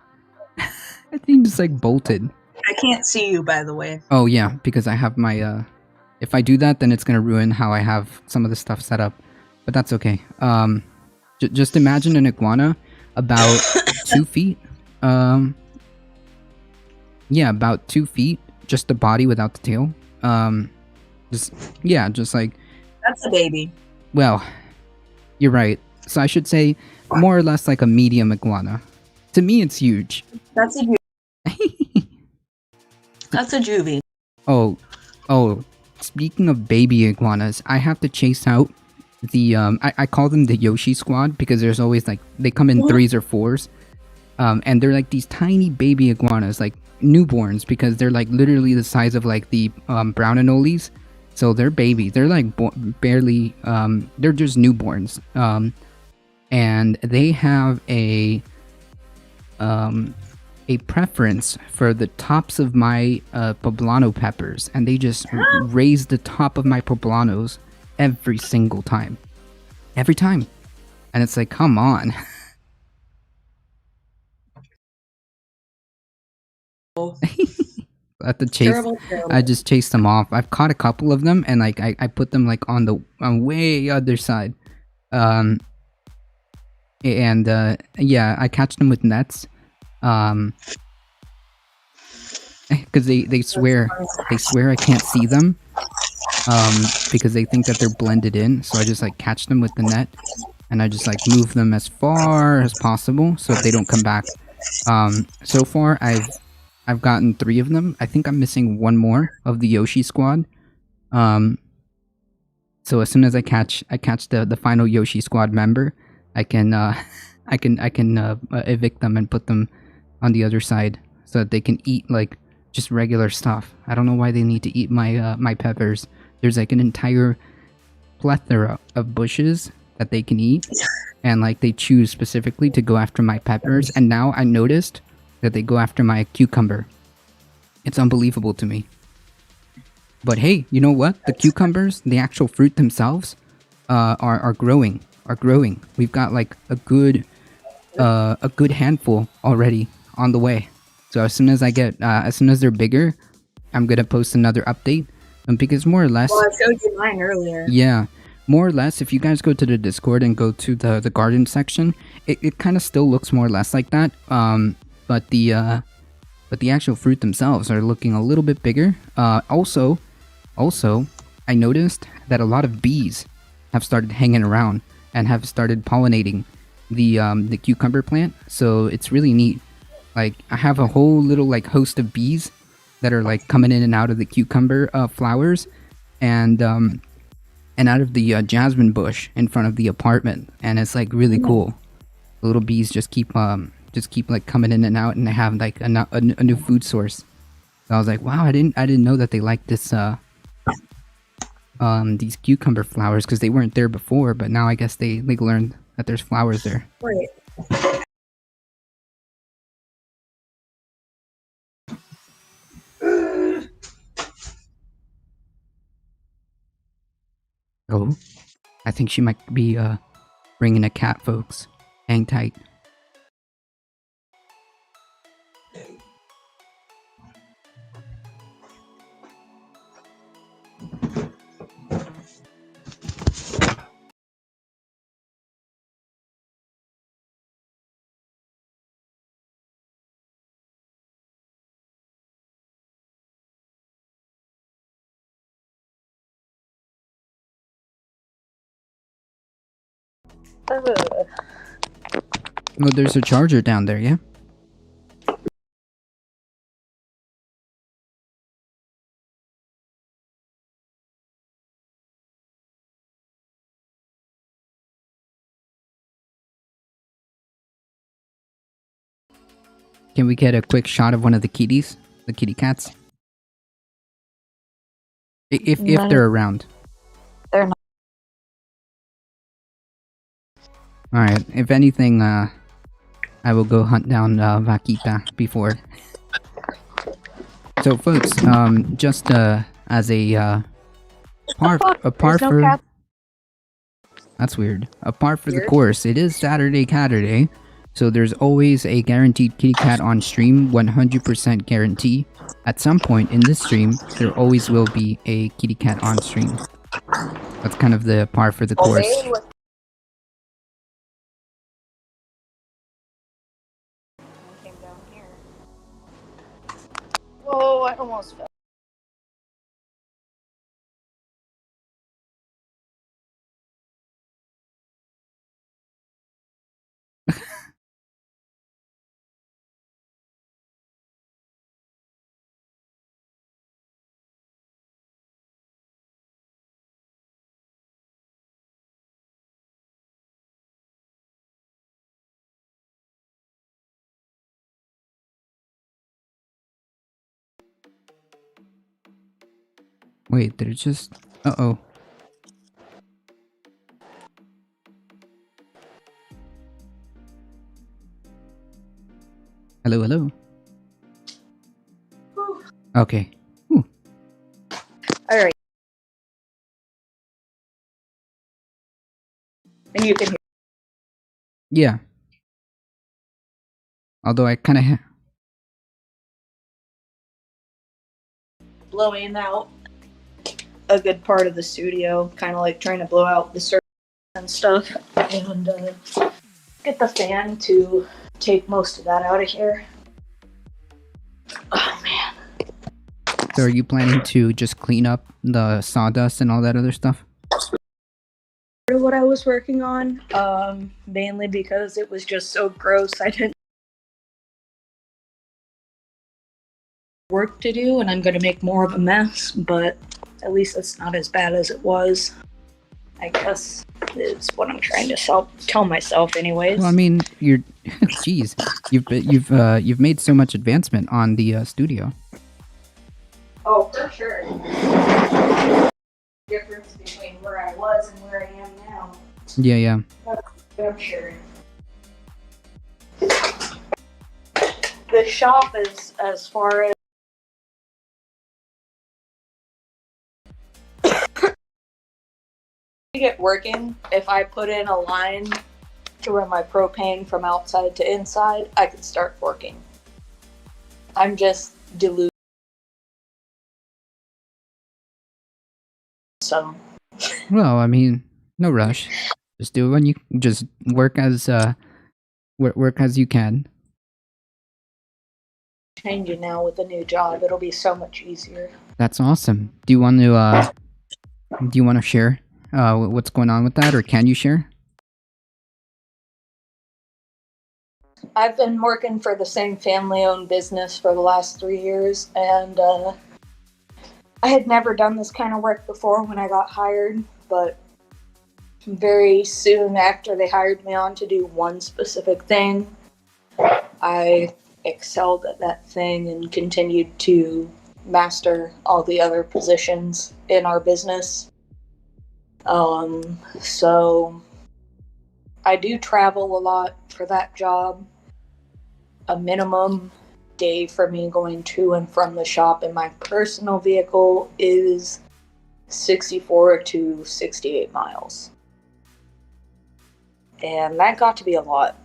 I think just like bolted. I can't see you, by the way. Oh yeah, because I have my if I do that, then it's gonna ruin how I have some of the stuff set up. But that's okay. Just imagine an iguana about 2 feet. Yeah, about 2 feet. Just the body without the tail. Just like. That's a baby. Well, you're right. So I should say more or less like a medium iguana. To me, it's huge. That's a That's a juvie. Oh. Speaking of baby iguanas, I have to chase out the I call them the Yoshi squad because there's always like they come in 3s or 4s. And they're like these tiny baby iguanas, like newborns, because they're like literally the size of like the brown anoles. So they're babies. They're like barely. They're just newborns. And they have a preference for the tops of my poblano peppers, and they just raise the top of my poblanos every single time. Every time, and it's like, come on. I have to chase. Terrible. I just chased them off. I've caught a couple of them, and like I put them like on way other side. Yeah, I catch them with nets. Because they swear I can't see them. Because they think that they're blended in. So I just like catch them with the net, and I just like move them as far as possible so that they don't come back. So far I've gotten 3 of them. I think I'm missing 1 more of the Yoshi squad. So as soon as I catch the final Yoshi squad member, I can evict them and put them on the other side so that they can eat like just regular stuff. I don't know why they need to eat my my peppers. There's like an entire plethora of bushes that they can eat, and like they choose specifically to go after my peppers, and now I noticed that they go after my cucumber. It's unbelievable to me. But hey, you know what? The cucumbers, the actual fruit themselves, are growing. Are growing. We've got like a good handful already on the way. So as soon as they're bigger, I'm gonna post another update. Because more or less, Well, I showed you mine earlier. yeah, more or less, if you guys go to the Discord and go to the garden section, it kind of still looks more or less like that. But the actual fruit themselves are looking a little bit bigger. Also, I noticed that a lot of bees have started hanging around and have started pollinating the cucumber plant. So it's really neat. Like I have a whole little like host of bees that are like coming in and out of the cucumber flowers, and out of the jasmine bush in front of the apartment, and it's like really cool. The little bees just keep like coming in and out, and they have like a new food source. So I was like, wow, I didn't know that they liked this these cucumber flowers, because they weren't there before, but now I guess they like learned that there's flowers there. Wait. Oh, I think she might be bringing a cat, folks. Hang tight. Oh, there's a charger down there, yeah? Can we get a quick shot of one of the kitties? The kitty cats? If they're around. They're not. Alright, if anything, I will go hunt down Vaquita before. So folks, just as a par for... That's weird. A par for the course, it is Saturday Caturday, so there's always a guaranteed kitty cat on stream, 100% guarantee. At some point in this stream, there always will be a kitty cat on stream. That's kind of the par for the course. Came down here. Whoa, I almost fell. Wait, they're just... Uh-oh. Hello, hello. Okay. Whew. Alright. And you can hear. Yeah. Although I kind of... Blowing out a good part of the studio, kind of like trying to blow out the surface and stuff, and get the fan to take most of that out of here. Oh man. So are you planning to just clean up the sawdust and all that other stuff? Part of what I was working on, mainly because it was just so gross. I didn't work to do, and I'm going to make more of a mess, but at least it's not as bad as it was. I guess is what I'm trying to tell myself, anyways. Well, I mean, you're, jeez, you've made so much advancement on the studio. Oh, for sure. Difference between where I was and where I am now. Yeah. I'm sure. The shop is as far as get working. If I put in a line to run my propane from outside to inside, I can start working. I'm just deluded. So. Well, I mean, no rush. Just do it when you just work as you can. Changing now with a new job, it'll be so much easier. That's awesome. Do you want to share what's going on with that, or can you share? I've been working for the same family-owned business for the last 3 years, and I had never done this kind of work before when I got hired, but very soon after they hired me on to do one specific thing, I excelled at that thing and continued to master all the other positions in our business. So I do travel a lot for that job. A minimum day for me going to and from the shop in my personal vehicle is 64 to 68 miles. And that got to be a lot.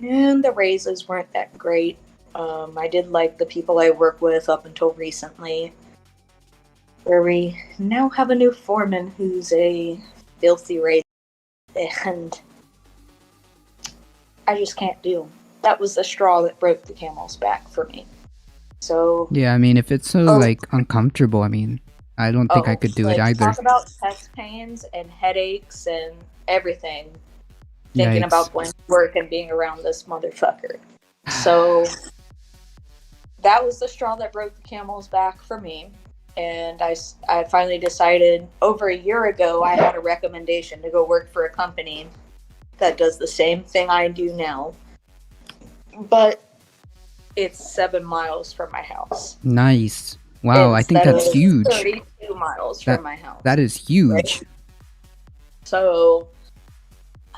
And the raises weren't that great. I did like the people I work with up until recently, where we now have a new foreman who's a filthy racist, and I just can't do. That was the straw that broke the camel's back for me. So yeah, I mean, if it's so like uncomfortable, I mean, I don't think I could do it either. Talk about chest pains and headaches and everything. Thinking about going to work and being around this motherfucker. So that was the straw that broke the camel's back for me. And I finally decided over a year ago, I had a recommendation to go work for a company that does the same thing I do now. But it's 7 miles from my house. Nice. Wow, I think that's huge. 32 miles from my house. That is huge. Right? So,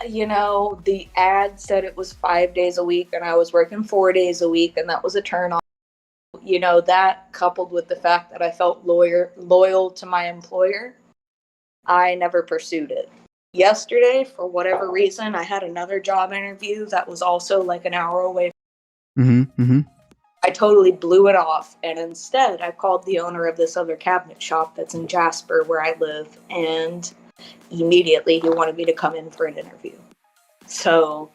you know, the ad said it was 5 days a week, and I was working 4 days a week, and that was a turn on. You know, that coupled with the fact that I felt loyal to my employer, I never pursued it. Yesterday, for whatever reason, I had another job interview that was also like an hour away. I totally blew it off, and instead I called the owner of this other cabinet shop that's in Jasper where I live, and immediately he wanted me to come in for an interview. So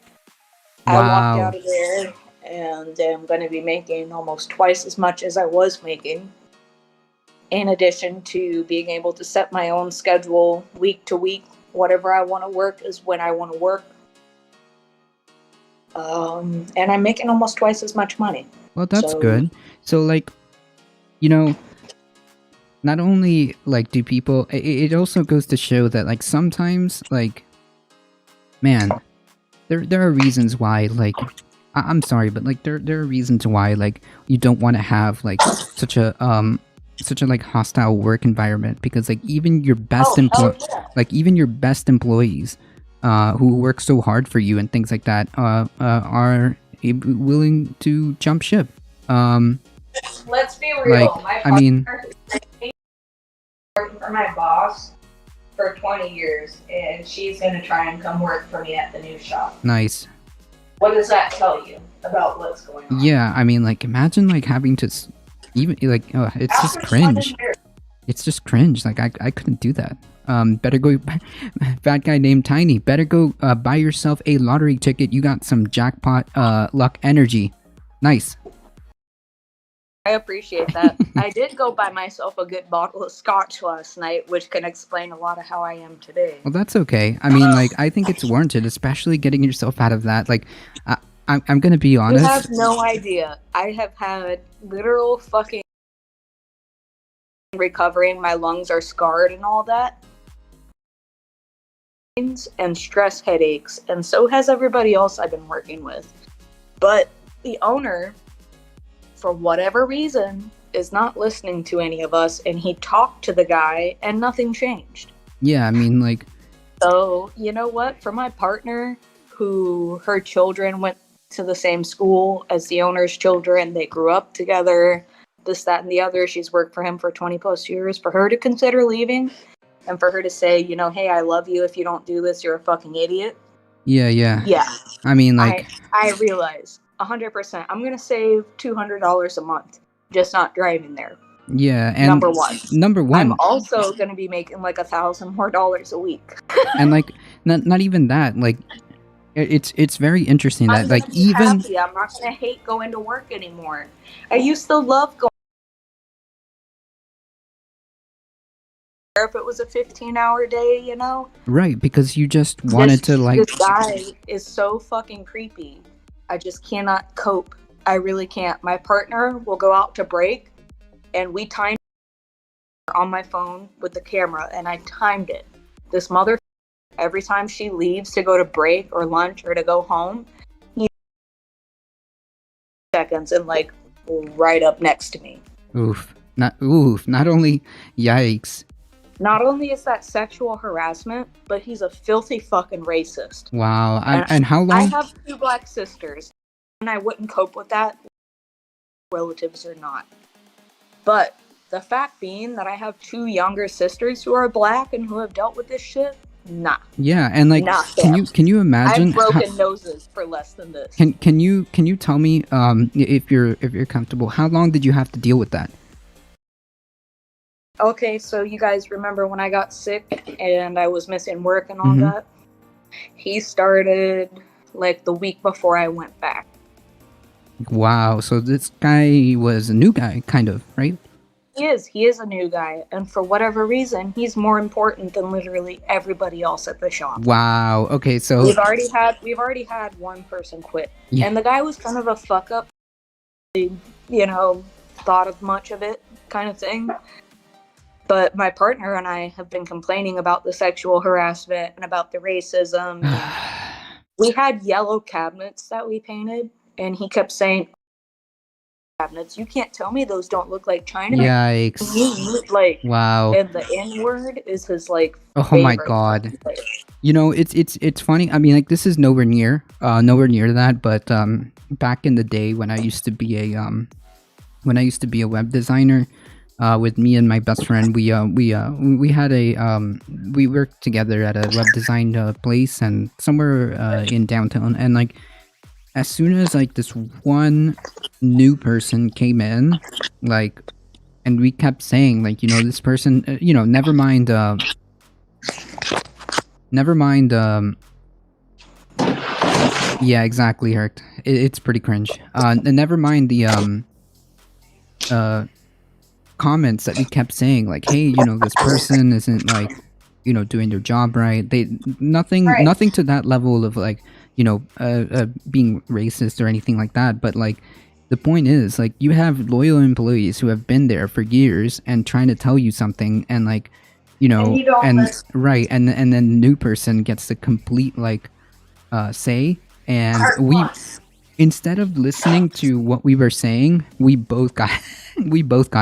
I walked out of there and am going to be making almost twice as much as I was making, in addition to being able to set my own schedule week to week. Whatever I want to work is when I want to work. And I'm making almost twice as much money. Well, that's good. So, like, you know, not only, like, do people... It also goes to show that, like, sometimes, like... Man, there are reasons why, like... I'm sorry, but, like, there are reasons why, like, you don't want to have, like, such a like hostile work environment, because like even your best even your best employees who work so hard for you and things like that are willing to jump ship. Let's be real. Like, I mean, working for my boss for 20 years, and she's going to try and come work for me at the new shop. Nice. What does that tell you about what's going on? Yeah, I mean, like, imagine like having to even like it's just cringe. It's just cringe. Like I couldn't do that. Better go. Bad guy named Tiny. Better go buy yourself a lottery ticket. You got some jackpot luck energy. Nice. I appreciate that. I did go buy myself a good bottle of scotch last night, which can explain a lot of how I am today. Well, that's okay. I mean, like, I think it's warranted, especially getting yourself out of that. Like, I'm gonna be You honest. have no idea. I have had literal fucking recovering. My lungs are scarred and all that. And stress headaches. And so has everybody else I've been working with. But the owner, for whatever reason, is not listening to any of us. And he talked to the guy and nothing changed. Yeah, I mean, like, So, you know what? For my partner, who her children went to the same school as the owner's children, they grew up together, this, that, and the other. She's worked for him for 20 plus years. For her to consider leaving and for her to say, you know, hey, I love you. If you don't do this, you're a fucking idiot. yeah. Yeah. I mean, like, I realize 100%. I'm going to save $200 a month just not driving there. yeah, and Number one. number one, I'm also going to be making like $1,000 more a week. and like, not even that. Like, it's very interesting I'm that, gonna like, be even happy. I'm not gonna hate going to work anymore. I used to love going there if it was a 15-hour day, you know? right, because you just wanted to, like, This guy is so fucking creepy. I just cannot cope. I really can't. My partner will go out to break and we timed on my phone with the camera and I timed it. This mother, every time she leaves to go to break or lunch or to go home, he seconds and like right up next to me. Not only yikes. Not only is that sexual harassment, but he's a filthy fucking racist. Wow. And how long? I have 2 black sisters, and I wouldn't cope with that, relatives or not. But the fact being that I have 2 younger sisters who are black and who have dealt with this shit, nah. Yeah, and like, Not can you imagine? I've broken noses for less than this. Can you tell me, if you're comfortable, how long did you have to deal with that? Okay, so you guys remember when I got sick and I was missing work and all that? He started like the week before I went back. Wow, so this guy was a new guy, kind of, right? He is a new guy, and for whatever reason, he's more important than literally everybody else at the shop. Wow. Okay, so We've already had one person quit, Yeah. and the guy was kind of a fuck up. You know, thought of much of it, kind of thing. But my partner and I have been complaining about the sexual harassment and about the racism. We had yellow cabinets that we painted, and he kept saying, cabinets, you can't tell me those don't look like China. Yikes. Like, Wow. and the N word is his like Oh my favorite. god. You know, it's funny. I mean, like, this is nowhere near that, but back in the day when I used to be a web designer, with me and my best friend, we had we worked together at a web design place and somewhere in downtown, and like, as soon as like this one new person came in, like, and we kept saying, like, you know, this person, you know, never mind, yeah, exactly, Hurt. It's pretty cringe. And never mind the comments that we kept saying, like, hey, you know, this person isn't, like, you know, doing their job right. Nothing to that level of, like, you know, being racist or anything like that. But like, the point is, like, you have loyal employees who have been there for years and trying to tell you something, and like, you know, and right, and then the new person gets the complete like say, and we, instead of listening to what we were saying, we both got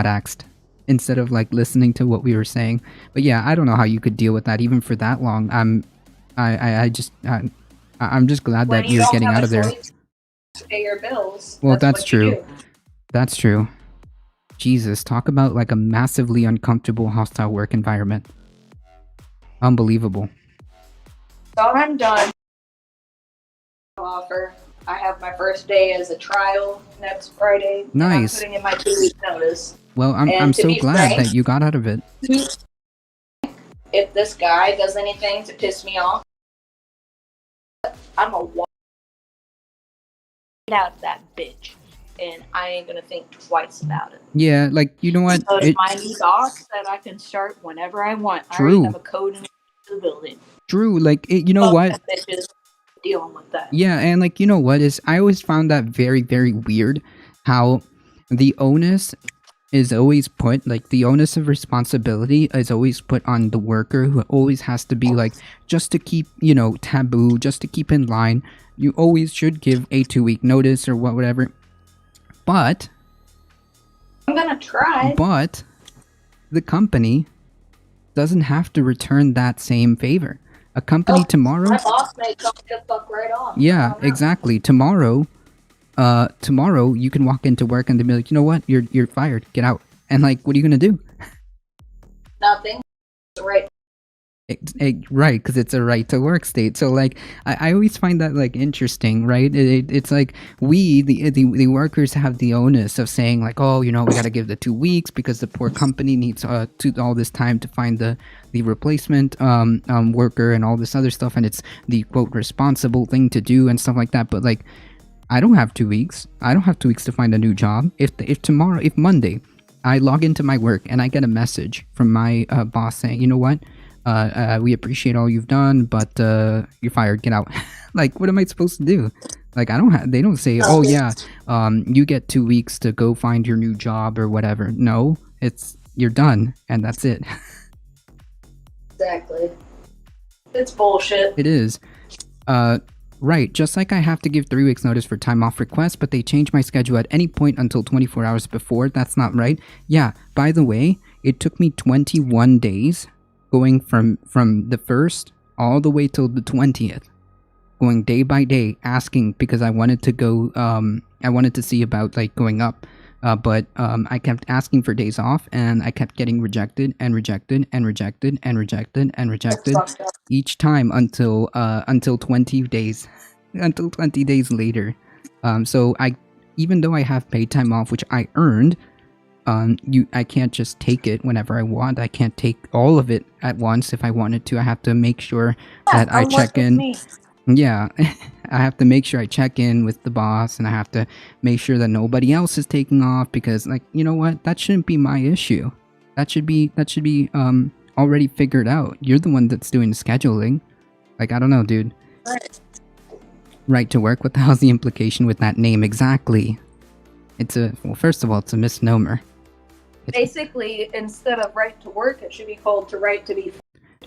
axed instead of like listening to what we were saying. But yeah, I don't know how you could deal with that even for that long. I'm just glad that you're getting out of there. To pay your bills. Well, that's true. That's true. Jesus, talk about like a massively uncomfortable, hostile work environment. Unbelievable. So I'm done. Offer. I have my first day as a trial next Friday. Nice. I'm putting in my 2-week notice. Well, I'm so glad that you got out of it. If this guy does anything to piss me off, I'm a walk out of that bitch, and I ain't gonna think twice about it. Yeah, like, you know what? So if my new boss said I can start whenever I want. True. I already have a code in the building. True, like, you know what? Bitches. dealing with that. Yeah, and like, you know what is, I always found that very, very weird how the onus is always put, like the onus of responsibility is always put on the worker, who always has to be like, just to keep, you know, taboo, just to keep in line, you always should give a 2-week notice or whatever. But I'm gonna try. But the company doesn't have to return that same favor. A company tomorrow. My boss may come just fuck right off. Yeah, exactly. Tomorrow, tomorrow you can walk into work and they'll be like, you know what, you're fired. Get out. And like, what are you gonna do? Nothing. Right. Right, because it's a right to work state. So like, I always find that like interesting, right? It's like the workers have the onus of saying like, oh, you know, we got to give the 2 weeks because the poor company needs all this time to find the replacement worker and all this other stuff, and it's the quote responsible thing to do and stuff like that. But like, I don't have 2 weeks. I don't have 2 weeks to find a new job. If Monday, I log into my work and I get a message from my boss saying, you know what? We appreciate all you've done, but you're fired. Get out. Like, what am I supposed to do? Like, they don't say, oh yeah, you get 2 weeks to go find your new job or whatever. No, it's, you're done and that's it. Exactly. It's bullshit. It is. Right, just like I have to give 3 weeks notice for time off requests, but they change my schedule at any point until 24 hours before. That's not right. Yeah, by the way, it took me 21 days going from the 1st all the way till the 20th, going day by day, asking because I wanted to go, I wanted to see about like going up, but I kept asking for days off and I kept getting rejected and rejected and rejected and rejected and rejected each time until 20 days, until 20 days later. So even though I have paid time off, which I earned, I can't just take it whenever I want. I can't take all of it at once. If I wanted to, I have to make sure that I check in. Yeah, I have to make sure I check in with the boss, and I have to make sure that nobody else is taking off, because like, you know what? That shouldn't be my issue. That should be already figured out. You're the one that's doing the scheduling. Like, I don't know, dude. Right to work? What the hell's the implication with that name exactly? Well, first of all, it's a misnomer. Basically, instead of right to work, it should be called the right to be.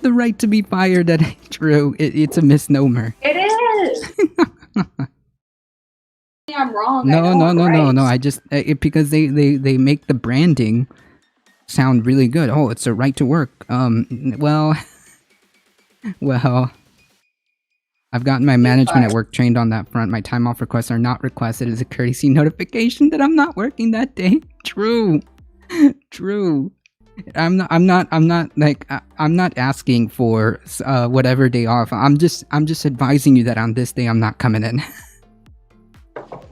The right to be fired. That ain't true. It's a misnomer. It is. I'm wrong. No. I just because they make the branding sound really good. Oh, it's a right to work. Well, I've gotten my management at work trained on that front. My time off requests are not requested as a courtesy notification that I'm not working that day. True. I'm not asking for whatever day off. I'm just advising you that on this day I'm not coming in.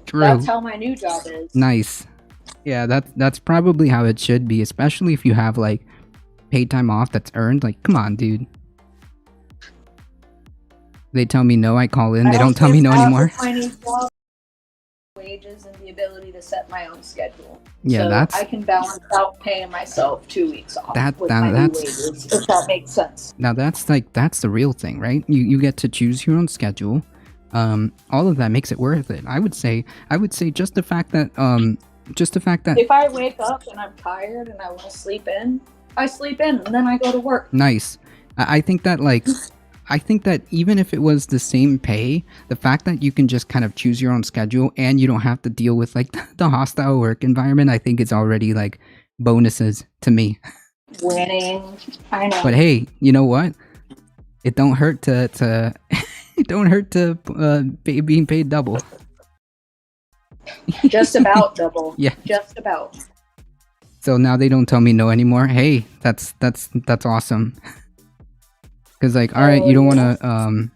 True. That's how my new job is. Nice. Yeah, that's probably how it should be, especially if you have like paid time off that's earned. Like, come on, dude. They tell me no, I call in. They don't tell me no anymore. Wages and the ability to set my own schedule. Yeah, so I can balance out paying myself 2 weeks off with my new wages, if that makes sense. Now that's the real thing, right? You get to choose your own schedule. All of that makes it worth it. I would say just the fact that if I wake up and I'm tired and I want to sleep in, I sleep in and then I go to work. Nice. I think that even if it was the same pay, the fact that you can just kind of choose your own schedule and you don't have to deal with like the hostile work environment, I think it's already like bonuses to me. Winning. I know. But hey, you know what? It don't hurt to it don't hurt to being paid double. Just about double. Yeah. Just about. So now they don't tell me no anymore. Hey, that's awesome. Because like, all right, you don't want to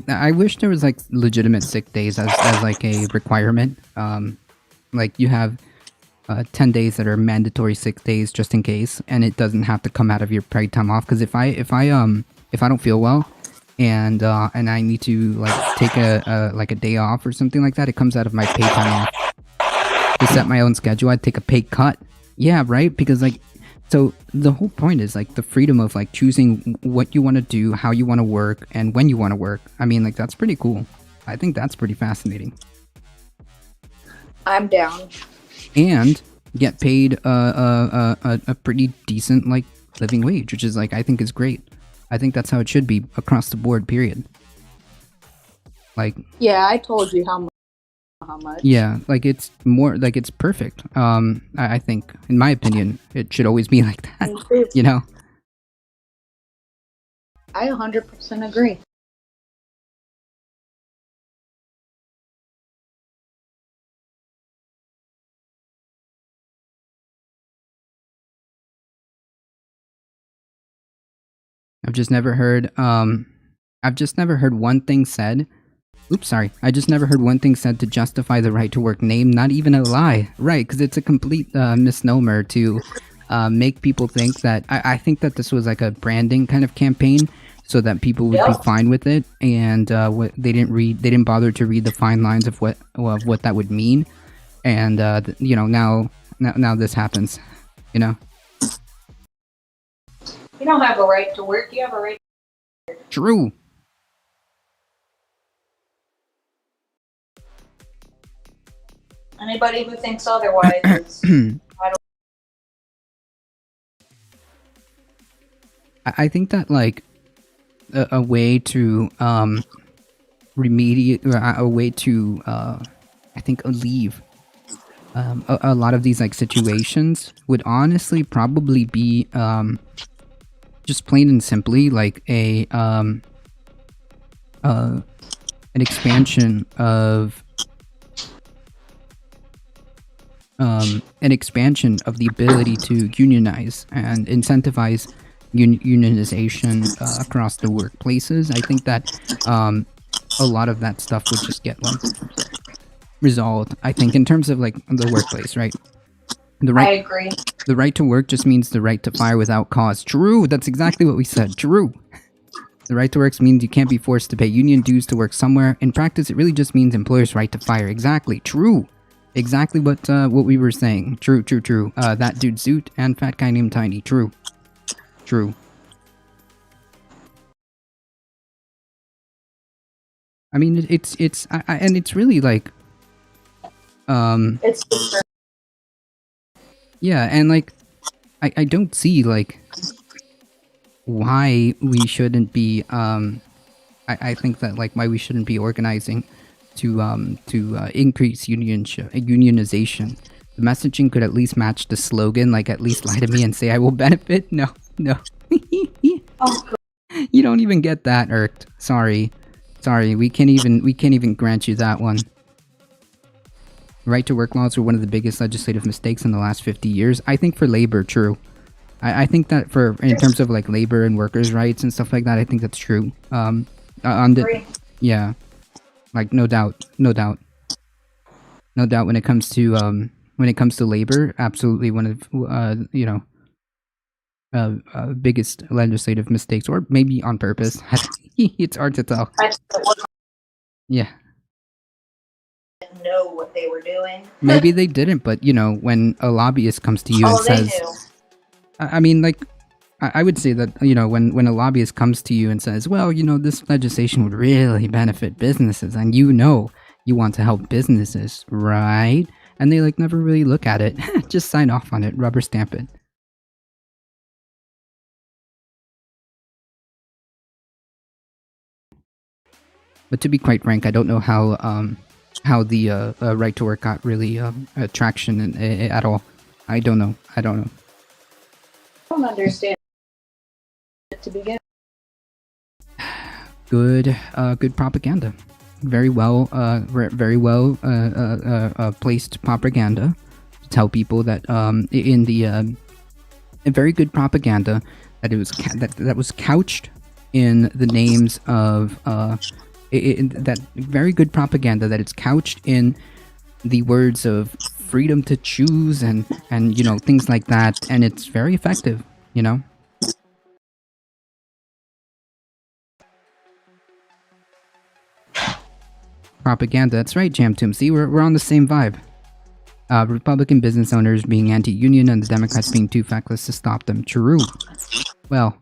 I wish there was like legitimate sick days as like a requirement. Like you have 10 days that are mandatory sick days just in case, and it doesn't have to come out of your paid time off. Because if I don't feel well and I need to like take a day off or something like that, it comes out of my paid time off. To set my own schedule, I'd take a pay cut. Yeah, right? Because like So the whole point is like the freedom of like choosing what you want to do, how you want to work, and when you want to work. I mean, like that's pretty cool. I think that's pretty fascinating. I'm down. And get paid a pretty decent like living wage, which is like I think is great. I think that's how it should be across the board. Period. Like Yeah, I told you how much. yeah, like it's more like it's perfect. I think, in my opinion, it should always be like that. You know. I 100% agree. I've just never heard one thing said. Oops, sorry. I just never heard one thing said to justify the right to work name, not even a lie. Right, because it's a complete misnomer to make people think that I think that this was like a branding kind of campaign so that people would be fine with it, and they didn't bother to read the fine lines of what that would mean, and you know, now this happens, you know. You don't have a right to work. You have a right. True. Anybody who thinks otherwise is, I think that like a way to remediate, a way to I think alleviate a lot of these like situations would honestly probably be just plain and simply like an expansion of the ability to unionize and incentivize unionization across the workplaces. I think that a lot of that stuff would just get like resolved. I think in terms of like the workplace, right? I agree. The right to work just means the right to fire without cause. True, that's exactly what we said. True. The right to work means you can't be forced to pay union dues to work somewhere. In practice, it really just means employers' right to fire. Exactly. True. Exactly what we were saying. True, true, true. That dude Zoot and fat guy named Tiny. True. True. I mean, it's and it's really like, It's yeah, and like, I don't see like why we shouldn't be I think that like why we shouldn't be organizing to increase unionization. The messaging could at least match the slogan, like at least lie to me and say I will benefit. No. You don't even get that, Irked. Sorry, we can't even grant you that one. Right to work laws were one of the biggest legislative mistakes in the last 50 years. I think for labor, true. I think that for in terms of like labor and workers' rights and stuff like that, I think that's true. Yeah, like no doubt. When it comes to labor, absolutely one of biggest legislative mistakes, or maybe on purpose. It's hard to tell. Yeah. Know what they were doing. Maybe they didn't, but you know, when a lobbyist comes to you and says, they knew. I mean, like, I would say that, you know, when a lobbyist comes to you and says, well, you know, this legislation would really benefit businesses, and you know you want to help businesses, right? And they like never really look at it, just sign off on it, rubber stamp it. But to be quite frank, I don't know how the right to work got really traction at all. I don't know. I don't understand it to begin. Good propaganda. Very well placed propaganda to tell people that in the a very good propaganda that it was that was couched in the names of that very good propaganda that it's couched in the words of freedom to choose and you know, things like that, and it's very effective, you know. Propaganda, that's right, Jam Toom. See, we're on the same vibe. Republican business owners being anti-union and the Democrats being too feckless to stop them. True. Well,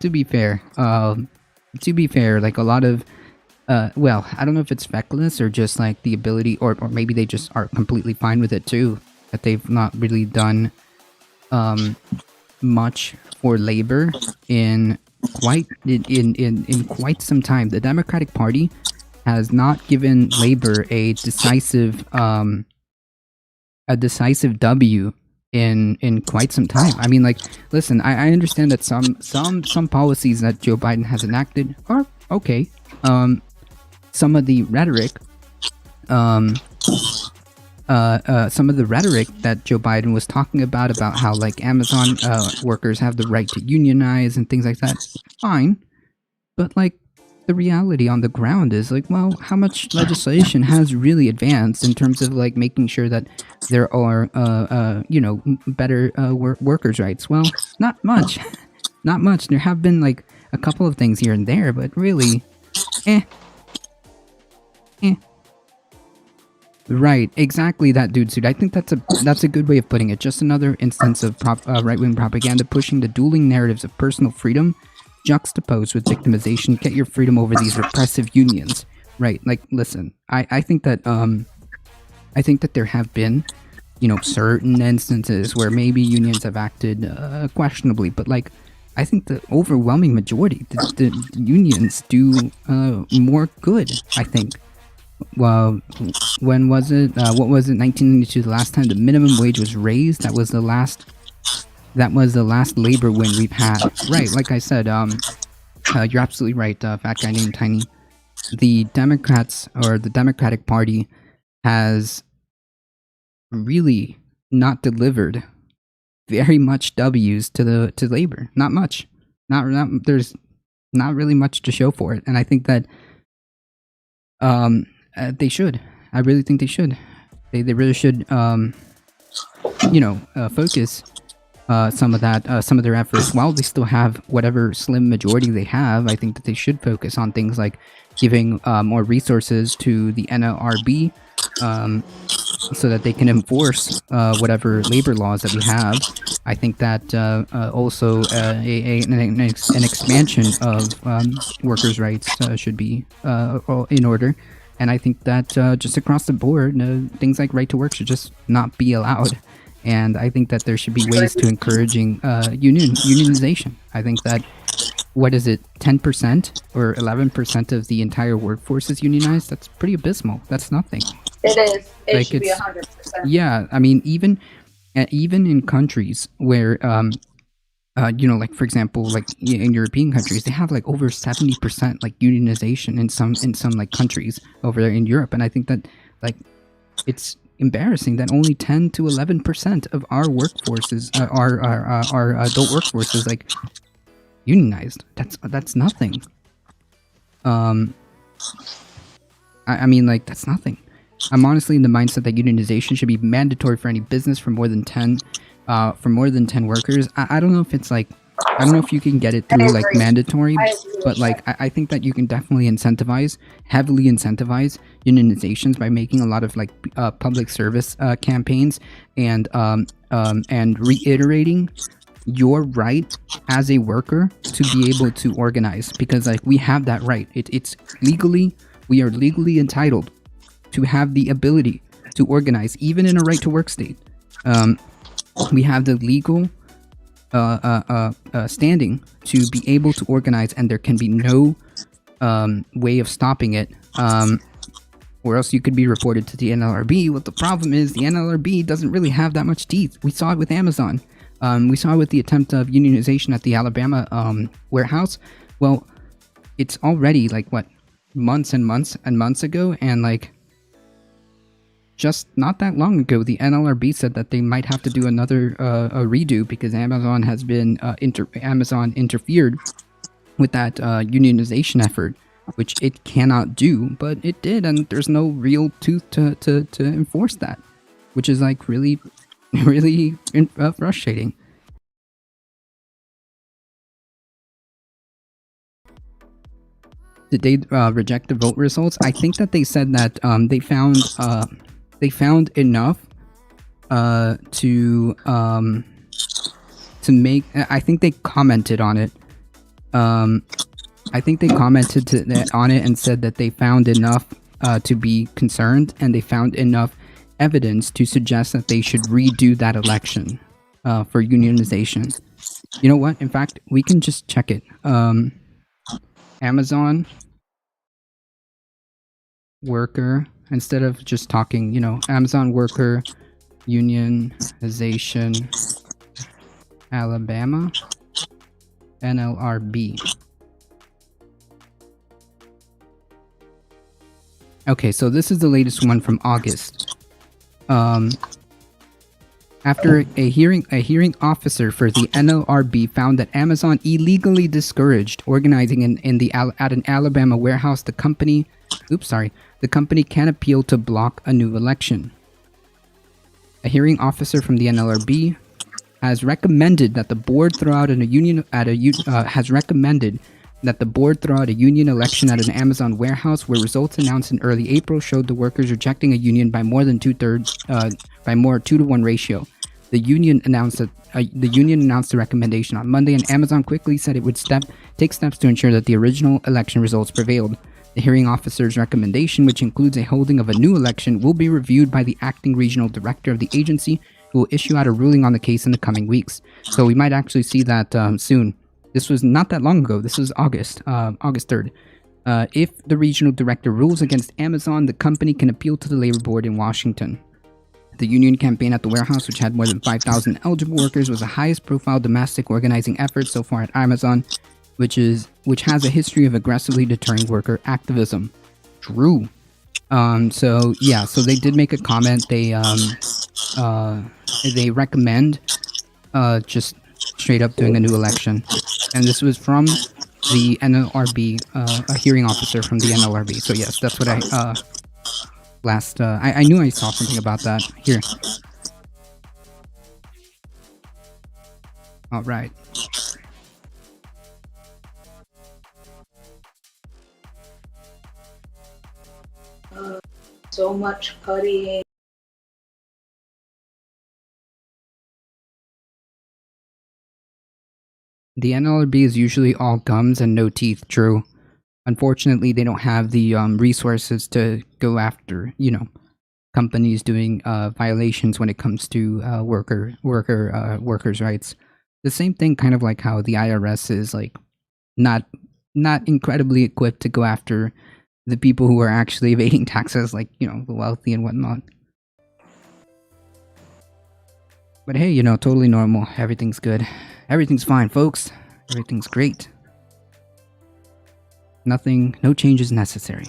to be fair, like a lot of, well, I don't know if it's feckless or just like the ability, or maybe they just are completely fine with it too, that they've not really done, much for labor in quite some time. The Democratic Party has not given labor a decisive W in quite some time. I mean, like, listen, I understand that some policies that Joe Biden has enacted are okay. Some of the rhetoric, that Joe Biden was talking about how like Amazon workers have the right to unionize and things like that, fine. But like, the reality on the ground is like, well, how much legislation has really advanced in terms of like making sure that there are better workers' rights? Well, not much. Not much. There have been like a couple of things here and there, but really, Right, exactly that, dude suit. I think that's a good way of putting it. Just another instance of right-wing propaganda pushing the dueling narratives of personal freedom juxtaposed with victimization. Get your freedom over these repressive unions. Right, like, listen, I think that there have been, certain instances where maybe unions have acted questionably, but like, I think the overwhelming majority, the unions do more good, I think. Well, when was it? What was it? 1992. The last time the minimum wage was raised. That was the last labor win we've had. Right, like I said. You're absolutely right. Fat guy named Tiny. The Democrats, or the Democratic Party, has really not delivered very much W's to labor. Not much. There's not really much to show for it, and I think that they should. I really think they should. They really should, focus some of their efforts while they still have whatever slim majority they have. I think that they should focus on things like giving more resources to the NLRB, so that they can enforce whatever labor laws that we have. I think that also an expansion of workers' rights should be in order. And I think that just across the board, things like right to work should just not be allowed. And I think that there should be ways to encouraging unionization. I think that, 10% or 11% of the entire workforce is unionized? That's pretty abysmal. That's nothing. It is. It like, should be 100%. Yeah, I mean, even in countries where, like, for example, like in European countries, they have like over 70% like unionization in some like countries over there in Europe. And I think that, like, it's embarrassing that only 10 to 11% of our workforces, our adult workforce, is like unionized. That's nothing. I mean, like, that's nothing. I'm honestly in the mindset that unionization should be mandatory for any business for more than 10 workers. I don't know if it's like, I don't know if you can get it through like mandatory, but like I think that you can definitely heavily incentivize unionizations by making a lot of like public service campaigns and reiterating your right as a worker to be able to organize, because like we have that right. We are legally entitled to have the ability to organize, even in a right to work state. We have the legal standing to be able to organize, and there can be no way of stopping it, or else you could be reported to the NLRB. Well, the problem is the NLRB doesn't really have that much teeth. We saw it with Amazon. We saw it with the attempt of unionization at the Alabama warehouse. Well, it's already like what, months and months and months ago, and like just not that long ago, the NLRB said that they might have to do another a redo because Amazon has been Amazon interfered with that unionization effort, which it cannot do, but it did, and there's no real tooth to enforce that, which is like really frustrating. Did they reject the vote results? I think that they said that they they found enough to make. I think they commented on it. I think they commented on it and said that they found enough to be concerned, and they found enough evidence to suggest that they should redo that election for unionization. You know what? In fact, we can just check it. Amazon worker, instead of just talking, you know, Amazon worker unionization Alabama NLRB. Okay, so this is the latest one from August. After a hearing officer for the NLRB found that Amazon illegally discouraged organizing at an Alabama warehouse, the company can appeal to block a new election. A hearing officer from the NLRB has recommended that the board throw out a union election at an Amazon warehouse, where results announced in early April showed the workers rejecting a union by more than 2/3, by more 2-to-1 ratio. The union announced the recommendation on Monday, and Amazon quickly said it would take steps to ensure that the original election results prevailed. The hearing officer's recommendation, which includes a holding of a new election, will be reviewed by the acting regional director of the agency, who will issue out a ruling on the case in the coming weeks. So we might actually see that soon. This was not that long ago. This was August 3rd. If the regional director rules against Amazon, the company can appeal to the labor board in Washington. The union campaign at the warehouse, which had more than 5,000 eligible workers, was the highest profile domestic organizing effort so far at Amazon, which has a history of aggressively deterring worker activism. True. So they did make a comment. They recommend just straight up doing a new election, and this was from the NLRB, a hearing officer from the NLRB. So yes, that's what I I knew I saw something about that here. All right. So much putty. The NLRB is usually all gums and no teeth, true. Unfortunately, they don't have the resources to go after, companies doing violations when it comes to workers' rights. The same thing, kind of like how the IRS is like not incredibly equipped to go after the people who are actually evading taxes, like the wealthy and whatnot. But hey, totally normal. Everything's good. Everything's fine, folks. Everything's great. No changes necessary.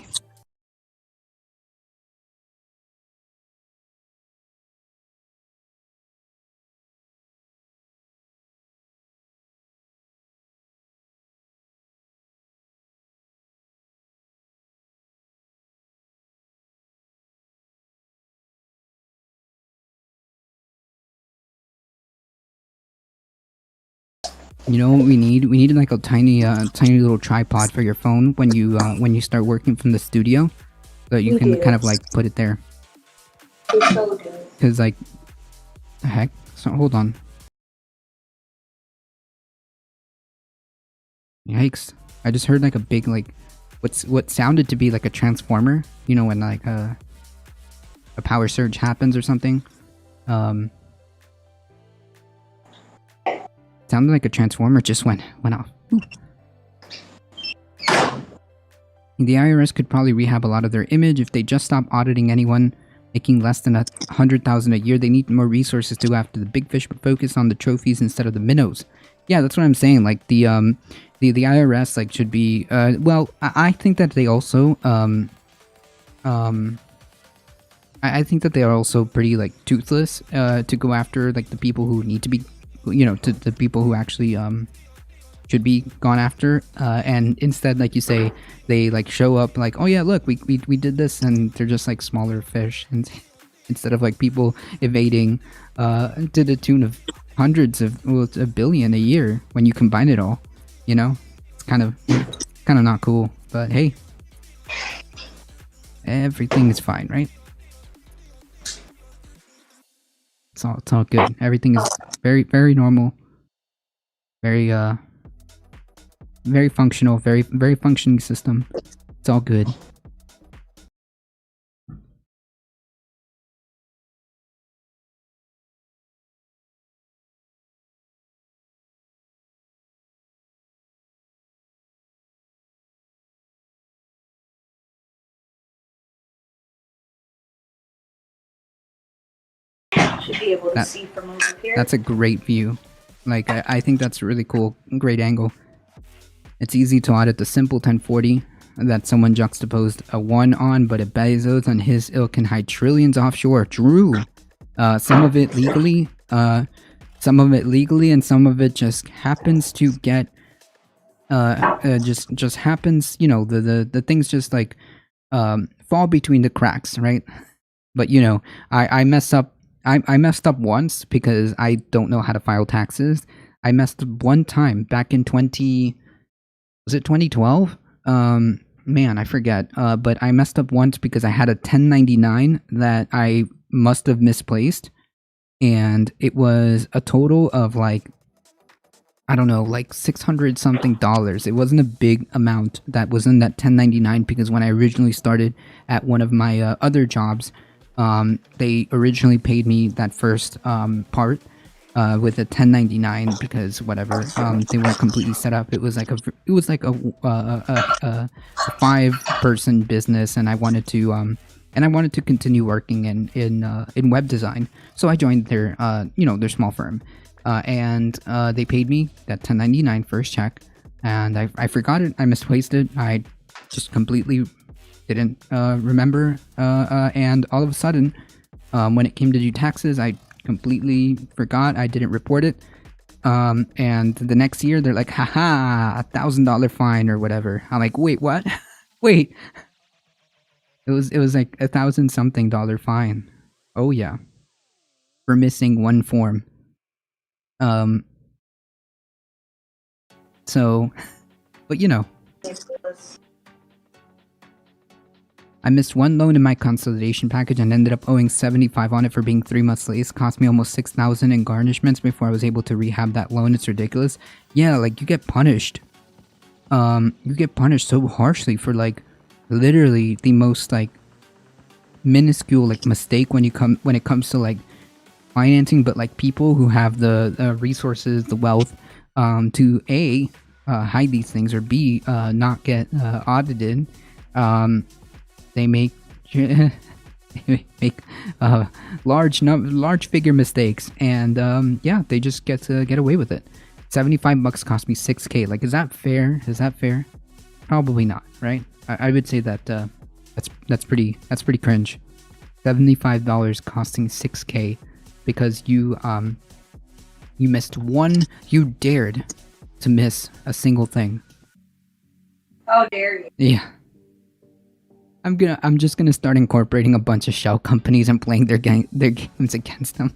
You know what we need? We need like a tiny little tripod for your phone when you start working from the studio, so that you can kind of like put it there. It's so good. Cause like, the heck? So hold on. Yikes! I just heard like a big what sounded to be like a transformer. When like a power surge happens or something. Sounded like a transformer just went off. Ooh. The IRS could probably rehab a lot of their image if they just stop auditing anyone making less than $100,000 a year. They need more resources to go after the big fish, but focus on the trophies instead of the minnows. Yeah, that's what I'm saying. Like the IRS like should be I think that they also I think that they are also pretty like toothless to go after like the people who need to be, to the people who actually should be gone after, and instead, like you say, they like show up like, oh yeah, look, we did this, and they're just like smaller fish, and instead of like people evading to the tune of hundreds of, it's a billion a year when you combine it all. It's kind of not cool, but hey, everything is fine, right? It's all good. Everything is very normal. Very very functional, very functioning system. It's all good. Should be able to That- see from over here. That's a great view. Like, I think that's really cool. Great angle. It's easy to audit the simple 1040 that someone juxtaposed a 1 on, but a Bezos and his ilk can hide trillions offshore. True. Some of it legally, and some of it just happens to get, just happens, you know, the things just like, fall between the cracks, right? But you know, I messed up. I messed up once because I don't know how to file taxes. I messed up one time back in 2012? Man, I forget. But I messed up once because I had a 1099 that I must have misplaced, and it was a total of like, I don't know, like $600 something. It wasn't a big amount that was in that 1099 because when I originally started at one of my other jobs, they originally paid me that first part with a 1099 because whatever, they weren't completely set up. It was like a 5-person business, and I wanted to continue working in web design. So I joined their their small firm, and they paid me that 1099 first check, and I forgot it. I misplaced it. I just completely didn't remember, and all of a sudden, when it came to do taxes, I completely forgot. I didn't report it, and the next year they're like, haha, $1,000 fine or whatever. I'm like, wait, what? Wait, it was like $1,000 something fine. Oh yeah, for missing one form. So, but you know, I missed one loan in my consolidation package and ended up owing $75 on it for being 3 months late. It cost me almost $6,000 in garnishments before I was able to rehab that loan. It's ridiculous. Yeah, like you get punished. You get punished so harshly for like literally the most like minuscule like mistake when it comes to like financing, but like people who have the resources, the wealth, to A, hide these things, or B, not get audited. They make large figure mistakes, and yeah, they just get away with it. $75 cost me $6K. Like, is that fair? Is that fair? Probably not, right? I would say that that's pretty cringe. $75 costing $6K because you missed one. You dared to miss a single thing. How dare you? Yeah. I'm just gonna start incorporating a bunch of shell companies and playing their games against them.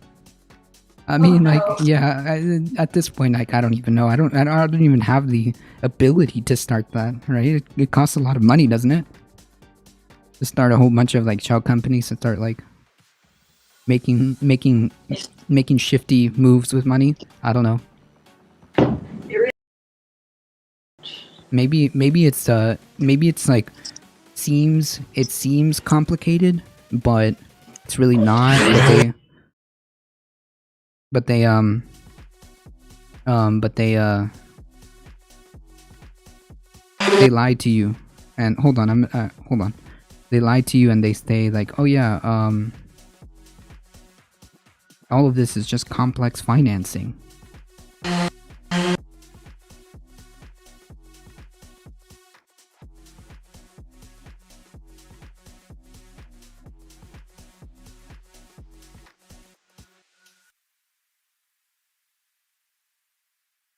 I mean, like, yeah. At this point, like, I don't even know. I don't even have the ability to start that. Right? It costs a lot of money, doesn't it? To start a whole bunch of like shell companies and start like making shifty moves with money. I don't know. Maybe it's like it seems complicated, but it's really not. But they lie to you. And hold on, they lie to you and they say like, oh yeah, all of this is just complex financing.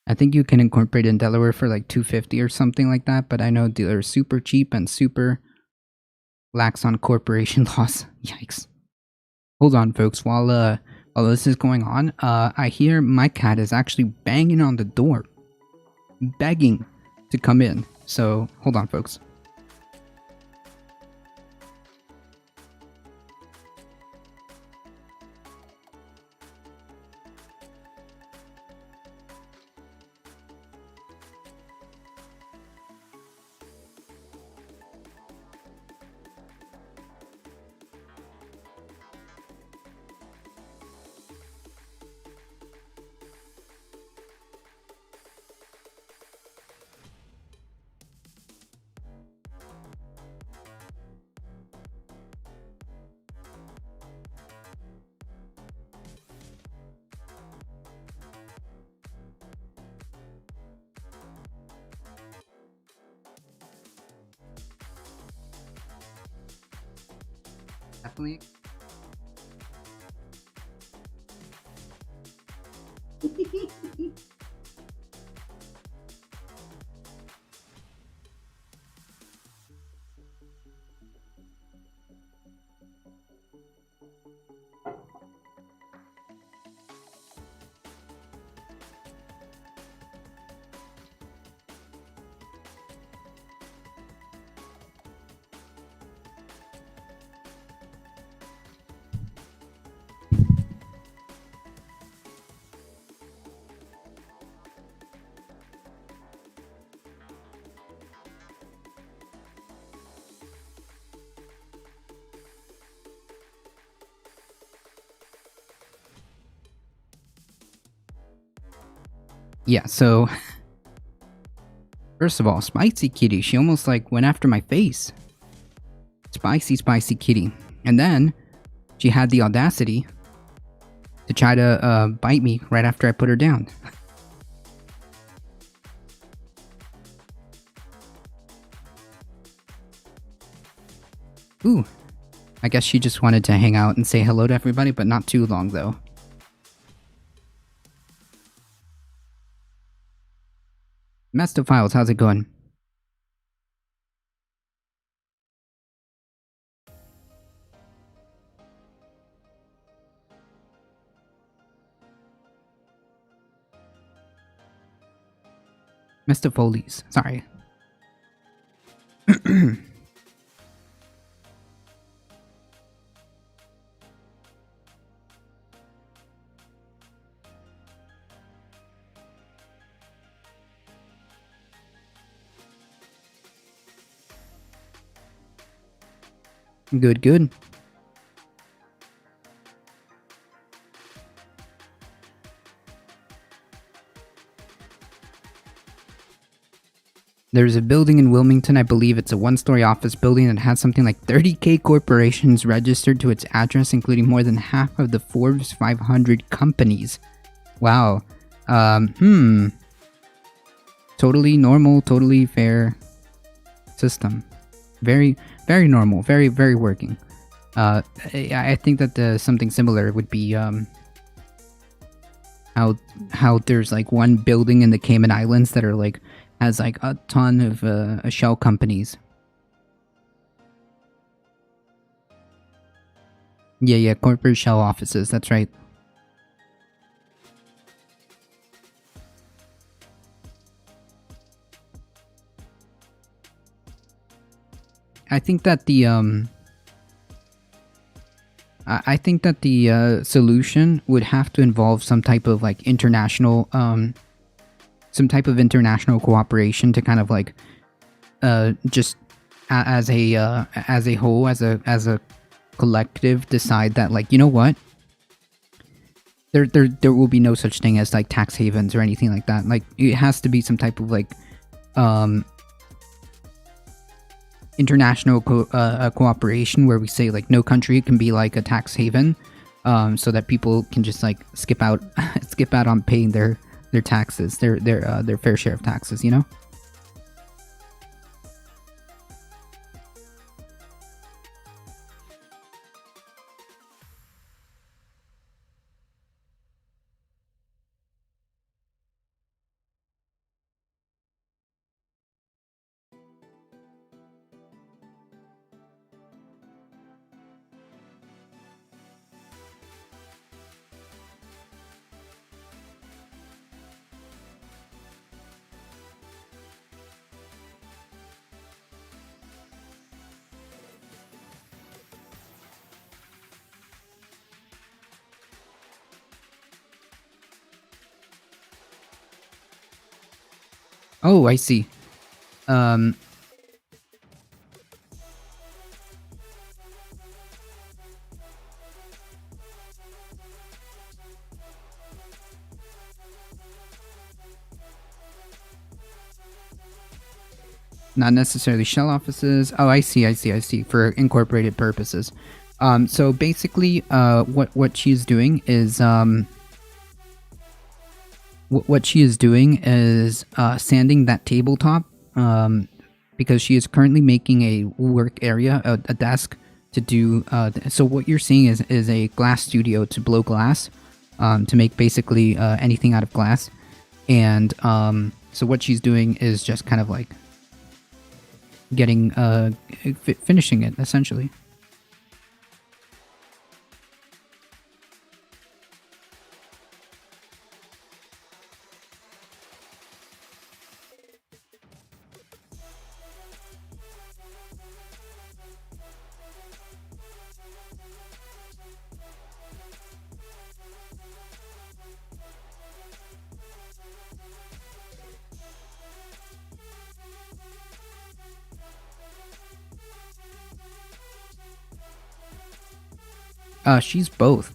I think you can incorporate in Delaware for like $250 or something like that, but I know they're super cheap and super lax on corporation laws. Yikes. Hold on, folks. While this is going on, I hear my cat is actually banging on the door, begging to come in. So hold on, folks. Definitely. Yeah, so first of all, Spicy Kitty, she almost like went after my face. Spicy Kitty. And then she had the audacity to try to bite me right after I put her down. Ooh, I guess she just wanted to hang out and say hello to everybody, but not too long though. Master Files, how's it going? Mr. Foley's, sorry. Good, good. There's a building in Wilmington, I believe it's a one-story office building that has something like 30k corporations registered to its address, including more than half of the Forbes 500 companies. Wow. Totally normal, totally fair system. Very, very normal, very, very working. I think that something similar would be how there's like one building in the Cayman Islands that are like has like a ton of shell companies. Yeah, corporate shell offices. That's right. I think that the solution would have to involve some type of like international cooperation to kind of like just as a whole, as a collective, decide that, like, you know what, there will be no such thing as like tax havens or anything like that. Like, it has to be some type of like international cooperation where we say like no country can be like a tax haven, so that people can just like skip out on paying their taxes, their fair share of taxes, you know? Oh, I see. Not necessarily shell offices. Oh, I see. For incorporated purposes. So basically, what she's doing is what she is doing is sanding that tabletop, because she is currently making a work area, a desk, to do. So what you're seeing is a glass studio to blow glass, to make basically anything out of glass. And so what she's doing is just kind of like getting finishing it essentially. She's both.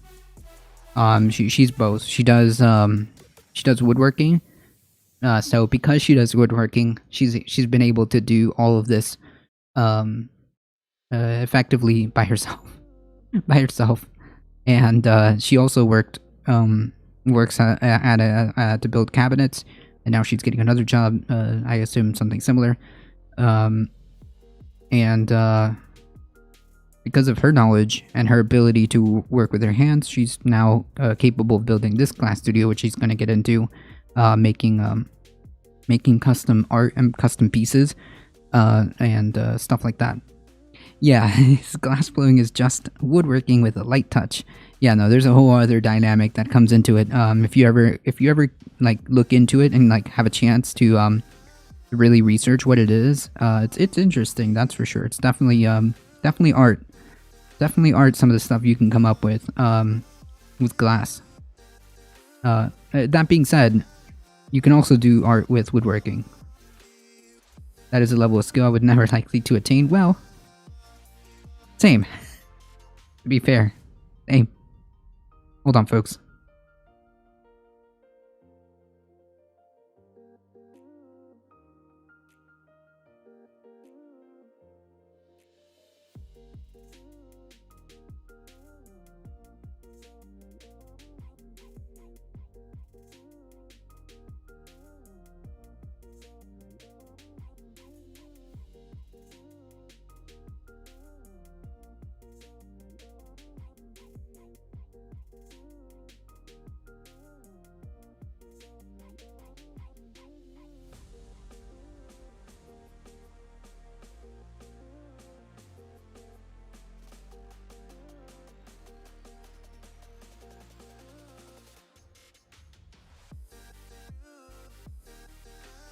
She's both. She does woodworking. So because she does woodworking, she's been able to do all of this effectively by herself. By herself. And she also works to build cabinets, and now she's getting another job, I assume something similar. And because of her knowledge and her ability to work with her hands, she's now capable of building this glass studio, which she's going to get into making custom art and custom pieces and stuff like that. Yeah, glass blowing is just woodworking with a light touch. Yeah, no, there's a whole other dynamic that comes into it. If you ever like look into it and like have a chance to really research what it is, it's interesting. That's for sure. It's definitely art. Definitely art. Some of the stuff you can come up with glass. That being said, you can also do art with woodworking. That is a level of skill I would never likely to attain. Well, same. To be fair, same. Hold on, folks.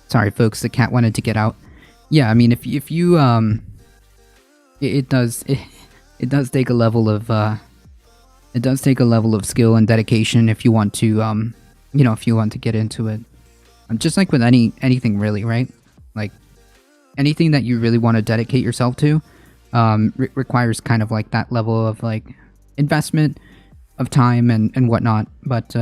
Sorry, folks. The cat wanted to get out. Yeah, I mean, if you it does take a level of skill and dedication if you want to if you want to get into it. Just like with anything really, right? Like anything that you really want to dedicate yourself to requires kind of like that level of like investment of time and whatnot. But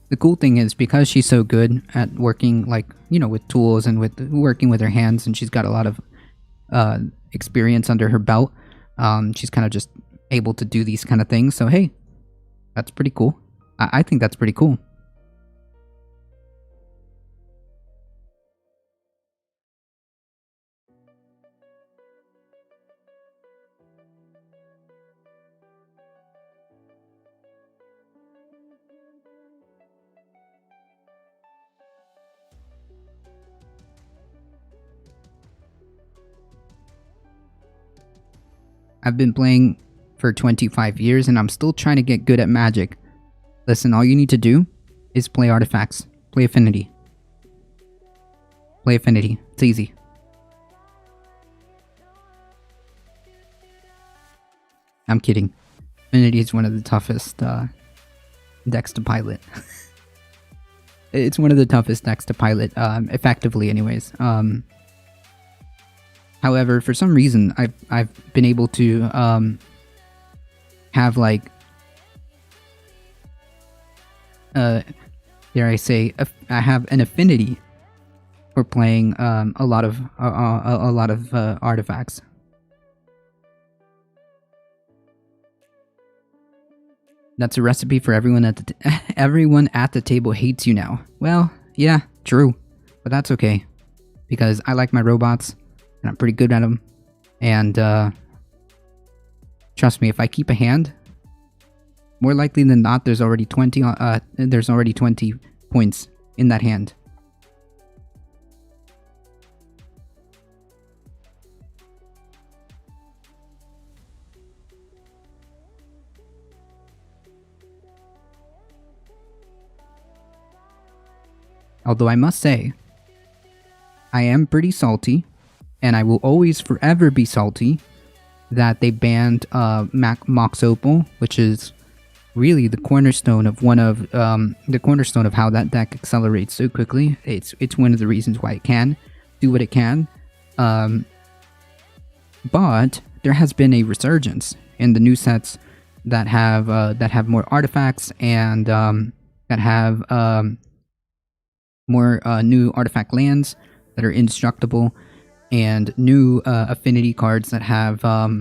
the cool thing is, because she's so good at working, like, with tools and with working with her hands, and she's got a lot of experience under her belt, she's kind of just able to do these kind of things. So, hey, that's pretty cool. I think that's pretty cool. I've been playing for 25 years and I'm still trying to get good at magic. Listen, all you need to do is play artifacts. Play Affinity. Play Affinity. It's easy. I'm kidding. Affinity is one of the toughest decks to pilot. It's one of the toughest decks to pilot, effectively anyways. However, for some reason, I've been able to have like, dare I say, I have an affinity for playing a lot of artifacts. That's a recipe for everyone at the table hates you now. Well, yeah, true, but that's okay, because I like my robots and I'm pretty good at them. And trust me, if I keep a hand, more likely than not, there's already 20 points in that hand. Although I must say, I am pretty salty, and I will always forever be salty that they banned Mox Opal, which is really the cornerstone of how that deck accelerates so quickly. It's one of the reasons why it can do what it can. But there has been a resurgence in the new sets that have more artifacts and that have more new artifact lands that are indestructible, and new affinity cards that have that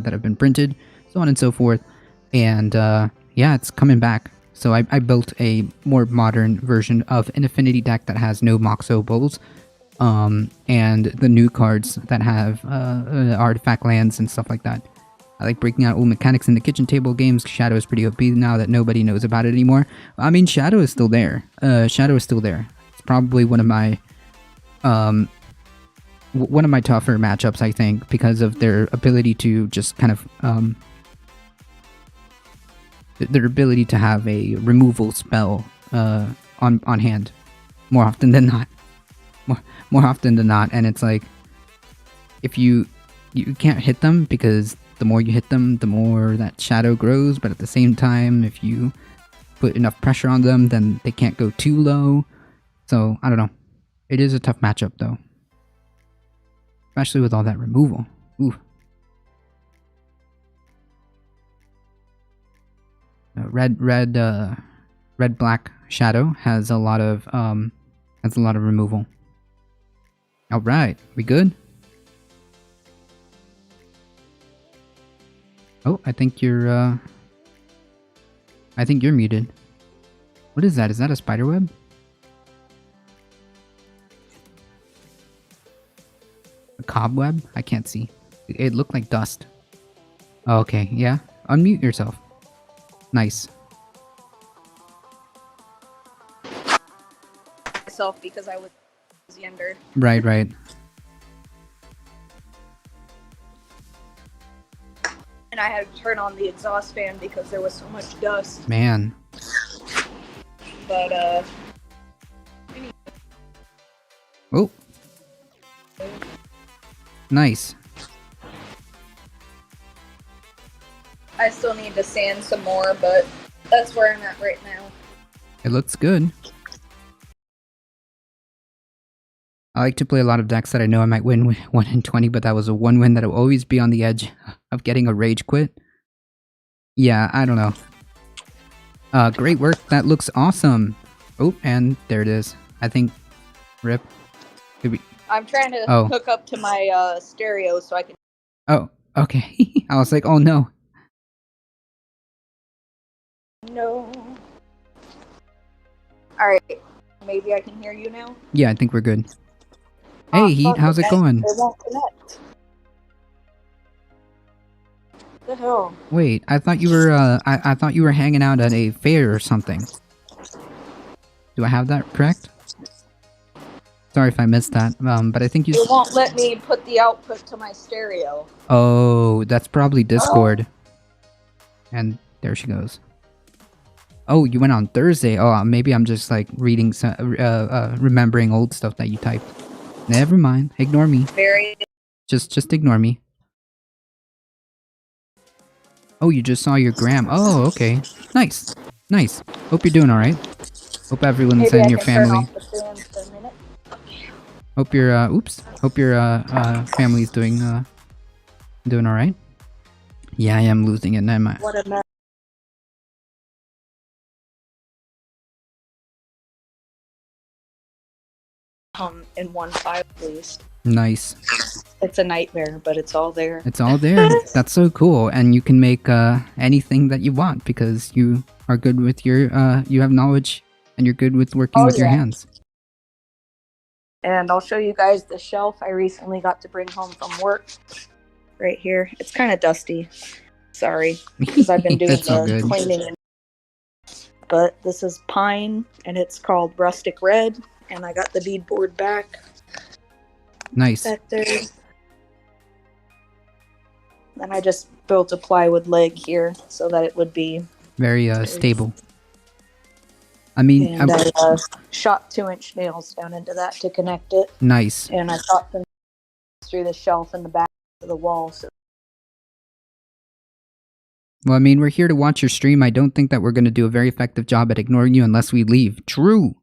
have been printed, so on and so forth. And yeah, it's coming back. So I built a more modern version of an affinity deck that has no Mox Opals, and the new cards that have artifact lands and stuff like that. I like breaking out old mechanics in the kitchen table games. Shadow is pretty OP now that nobody knows about it anymore. I mean, Shadow is still there. Shadow is still there. It's probably one of my tougher matchups, I think, because of their ability to just kind of their ability to have a removal spell on hand more often than not. More often than not, and it's like if you can't hit them because the more you hit them, the more that shadow grows, but at the same time, if you put enough pressure on them, then they can't go too low. So, I don't know. It is a tough matchup, though. Especially with all that removal. Ooh. Red black shadow has a lot of removal. Alright, we good? Oh, I think you're muted. What is that? Is that a spider web? A cobweb? I can't see. It looked like dust. Oh, okay, yeah. Unmute yourself. Nice. Myself because I was younger. Right. And I had to turn on the exhaust fan because there was so much dust. Man. But Oh. Nice. I still need to sand some more, but that's where I'm at right now. It looks good. I like to play a lot of decks that I know I might win 1 in 20, but that was a 1 win that will always be on the edge of getting a rage quit. Yeah, I don't know. Great work. That looks awesome. Oh, and there it is. I think... Rip. I'm trying to hook up to my stereo so I can... Oh, okay. I was like, oh no. No. Alright. Maybe I can hear you now? Yeah, I think we're good. Hey, Heat, how's it going? It won't connect. What the hell? Wait, I thought you were, I thought you were hanging out at a fair or something. Do I have that correct? Sorry if I missed that, but I think you... It won't let me put the output to my stereo. Oh, that's probably Discord. And there she goes. Oh, you went on Thursday. Oh, maybe I'm just like reading, remembering old stuff that you typed. Never mind. Ignore me. Just ignore me. Oh, you just saw your gram. Oh, okay. Nice. Nice. Hope you're doing alright. Hope everyone's in your family. Hope your, Hope your, family's doing alright. Yeah, I am losing it, am I? What a mess. In one file, please. Nice. It's a nightmare, but it's all there. It's all there. That's so cool, and you can make anything that you want because you are good with your you have knowledge and you're good with working with your hands. And I'll show you guys the shelf I recently got to bring home from work. Right here. It's kind of dusty. Sorry, because I've been doing That's all the good. cleaning. But this is pine, and it's called Rustic Red. And I got the beadboard back. Nice. Back there. And I just built a plywood leg here so that it would be Very stable. I mean, and I shot 2-inch nails down into that to connect it. Nice. And I shot them through the shelf in the back of the wall. So. Well, I mean, we're here to watch your stream. I don't think that we're going to do a very effective job at ignoring you unless we leave. True.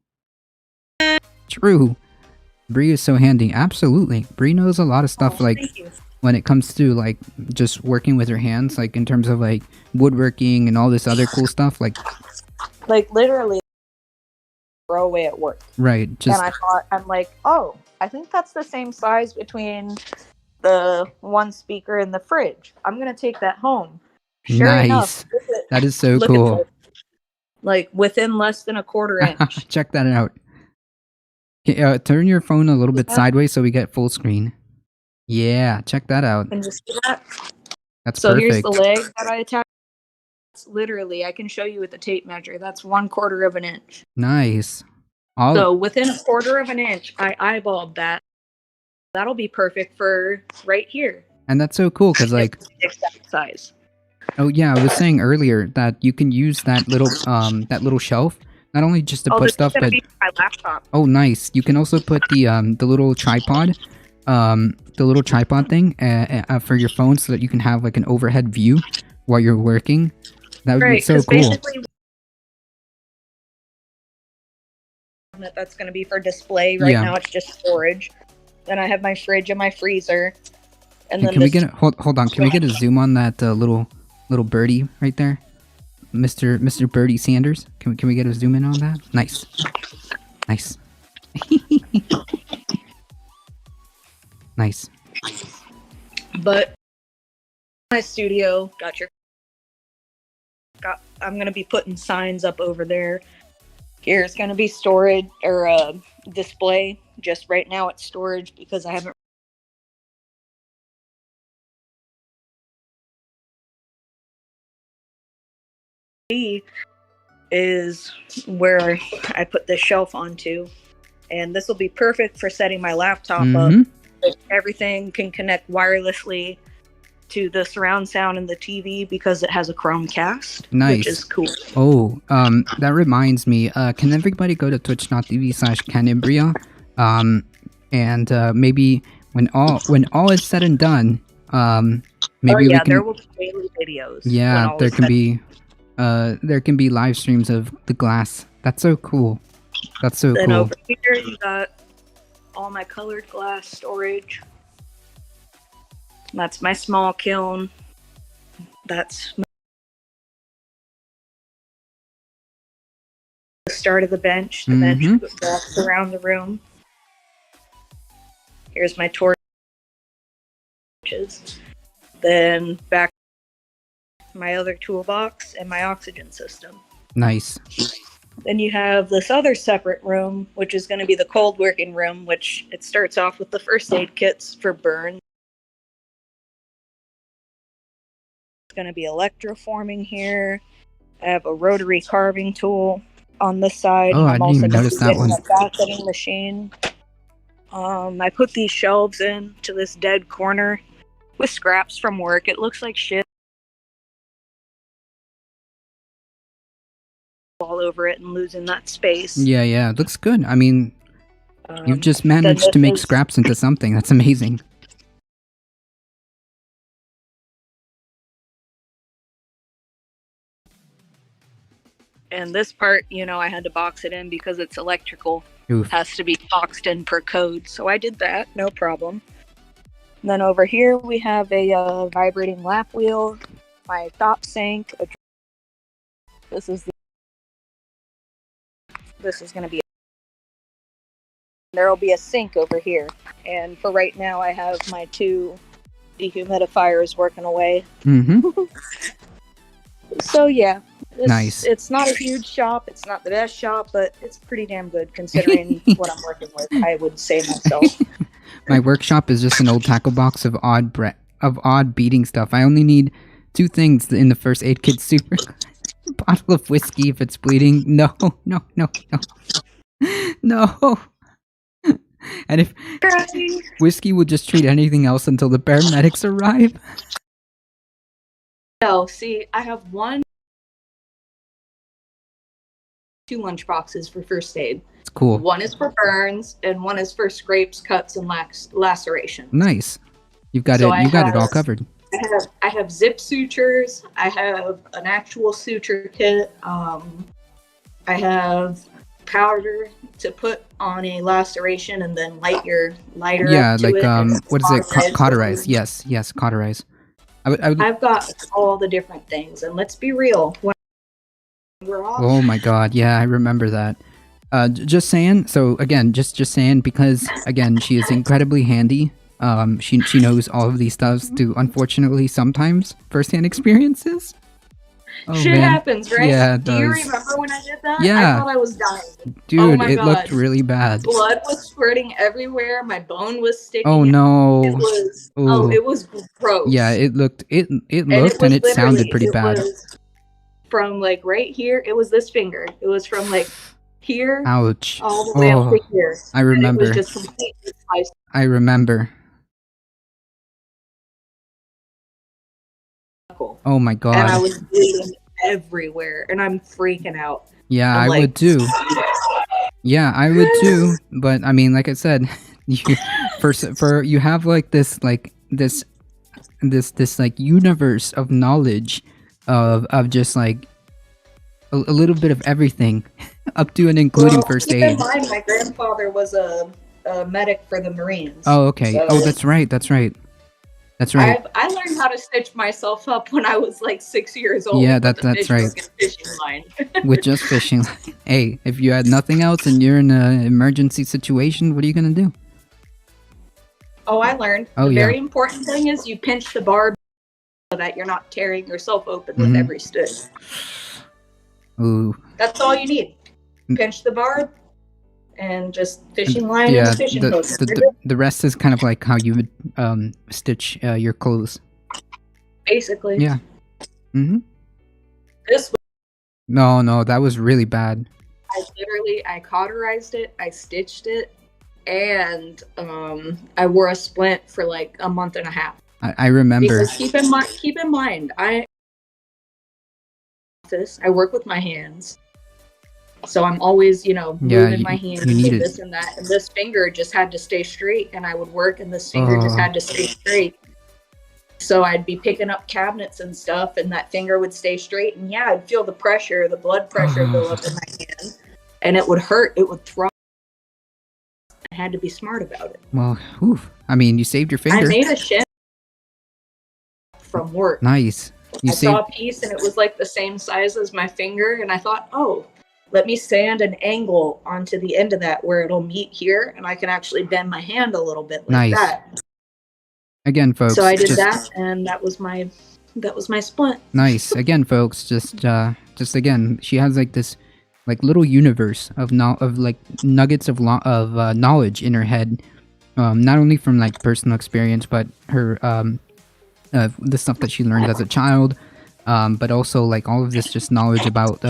True. Bree is so handy. Absolutely. Bree knows a lot of stuff, like, when it comes to, like, just working with her hands, like, in terms of, like, woodworking and all this other cool stuff, like literally throw away at work. Right. Just... And I'm like, oh, I think that's the same size between the one speaker and the fridge. I'm going to take that home. Sure nice. Enough, that is so cool. Like, within less than a quarter inch. Check that out. Okay, turn your phone a little bit sideways so we get full screen. Yeah, check that out. Can you see that? That's so perfect. Here's the leg that I attached. Literally, I can show you with the tape measure. That's 1/4 of an inch. Nice. So within 1/4 of an inch, I eyeballed that. That'll be perfect for right here. And that's so cool because, like, exact size. Oh yeah, I was saying earlier that you can use that little shelf not only just to put stuff, but my laptop. Oh, nice. You can also put the little tripod, thing for your phone, so that you can have like an overhead view while you're working. That would be so cool. That's going to be for display. Right now, it's just storage. Then I have my fridge and my freezer. And then can we get hold on? Can we get a zoom on that little birdie right there, Mr. Birdie Sanders? Can we get a zoom in on that? Nice. Nice. But my studio I'm gonna be putting signs up over there. Here's gonna be storage or display. Just right now it's storage because I haven't. Is where I put this shelf onto, and this will be perfect for setting my laptop up. Everything can connect wirelessly to the surround sound and the TV because it has a Chromecast. Nice. Which is cool. Oh, that reminds me. Can everybody go to twitch.tv/Canimbria? And maybe when all is said and done, maybe we can. There will be daily videos. Yeah, there can be live streams of the glass. That's so cool. That's so cool. Then over here you got all my colored glass storage. That's my small kiln. That's the start of the bench. The bench wraps around the room. Here's my torches. Then back my other toolbox and my oxygen system. Nice. Then you have this other separate room, which is going to be the cold working room, which it starts off with the first aid kits for burns. It's going to be electroforming here. I have a rotary carving tool on this side. Oh, I didn't even notice that one. A faceting machine. I put these shelves in to this dead corner with scraps from work. It looks like shit all over it and losing that space. Yeah, it looks good. I mean, you've just managed to make scraps into something. That's amazing. And this part, I had to box it in because it's electrical. Oof. It has to be boxed in per code. So I did that, no problem. And then over here we have a vibrating lap wheel, my top sink. This is going to be. There will be a sink over here. And for right now, I have my 2 dehumidifiers working away. So yeah, Nice. it's not a huge shop. It's not the best shop, but it's pretty damn good considering what I'm working with. I would say myself. My workshop is just an old tackle box of odd beating stuff. I only need 2 things in the first aid kit: super bottle of whiskey if it's bleeding. No, no, no, no, no. And if whiskey will just treat anything else until the paramedics arrive. No, see, I have 2 lunch boxes for first aid. It's cool. One is for burns, and one is for scrapes, cuts, and lacerations. Nice. You've got So it. You got it all covered. I have zip sutures. I have an actual suture kit. I have powder to put on a laceration and then light your lighter. Yeah, up to like it what is it? Cauterize. Yes, cauterize. I've got all the different things, and let's be real. When we're off, Oh my god, yeah, I remember that. Just saying. So again, just saying, because again, she is incredibly handy. She knows all of these stuffs to, unfortunately, sometimes firsthand experiences. Oh, shit man. happens, right? Yeah, it Do you does. remember when I did that? Yeah. I thought I was dying. Dude, Oh my it God. looked really bad. Blood was squirting everywhere. My bone was sticking. Oh no. It was. Ooh. Oh, it was gross. Yeah, it looked and it was sounded pretty it bad. Was from like right here, it was this finger. It was from like here, Ouch. all the way up to here. I remember. And it was just completely sliced. I remember. Oh my god. And I was bleeding everywhere, and I'm freaking out. Yeah, I'm I would too. Yeah, I would too. But I mean, like I said, for you have like this like universe of knowledge of just like a little bit of everything, up to and including first keep aid. in mind, my grandfather was a medic for the Marines. Oh, okay. So Oh, that's right. That's right. I learned how to stitch myself up when I was like 6 years old. Yeah, with the that's right. fishing line. With just fishing. Hey, if you had nothing else and you're in an emergency situation, what are you gonna do? Oh, I learned. Oh, the yeah. very important thing is you pinch the barb so that you're not tearing yourself open with every stitch. Ooh. That's all you need. Pinch the barb and just fishing line and fishing hook. The rest is kind of like how you would stitch your clothes. Basically. Yeah. Mm-hmm. This was, No, that was really bad. I cauterized it, I stitched it, and I wore a splint for like a month and a half. I remember. Because keep in mind, I work with my hands. So I'm always, moving my hands and this and that. And this finger just had to stay straight, and I would work, and this finger just had to stay straight. So I'd be picking up cabinets and stuff, and that finger would stay straight. And yeah, I'd feel the pressure, the blood pressure go up in my hand. And it would hurt. It would throb. I had to be smart about it. Well, oof. I mean, you saved your finger. I made a shin from work. Nice. I saw a piece, and it was like the same size as my finger. And I thought, oh, let me sand an angle onto the end of that where it'll meet here, and I can actually bend my hand a little bit like that. Again, folks. So I did that, and that was my splint. Nice. Again, folks. Just again, she has like this, like little universe of like nuggets of knowledge in her head, not only from like personal experience, but her the stuff that she learned as a child. But also like all of this just knowledge about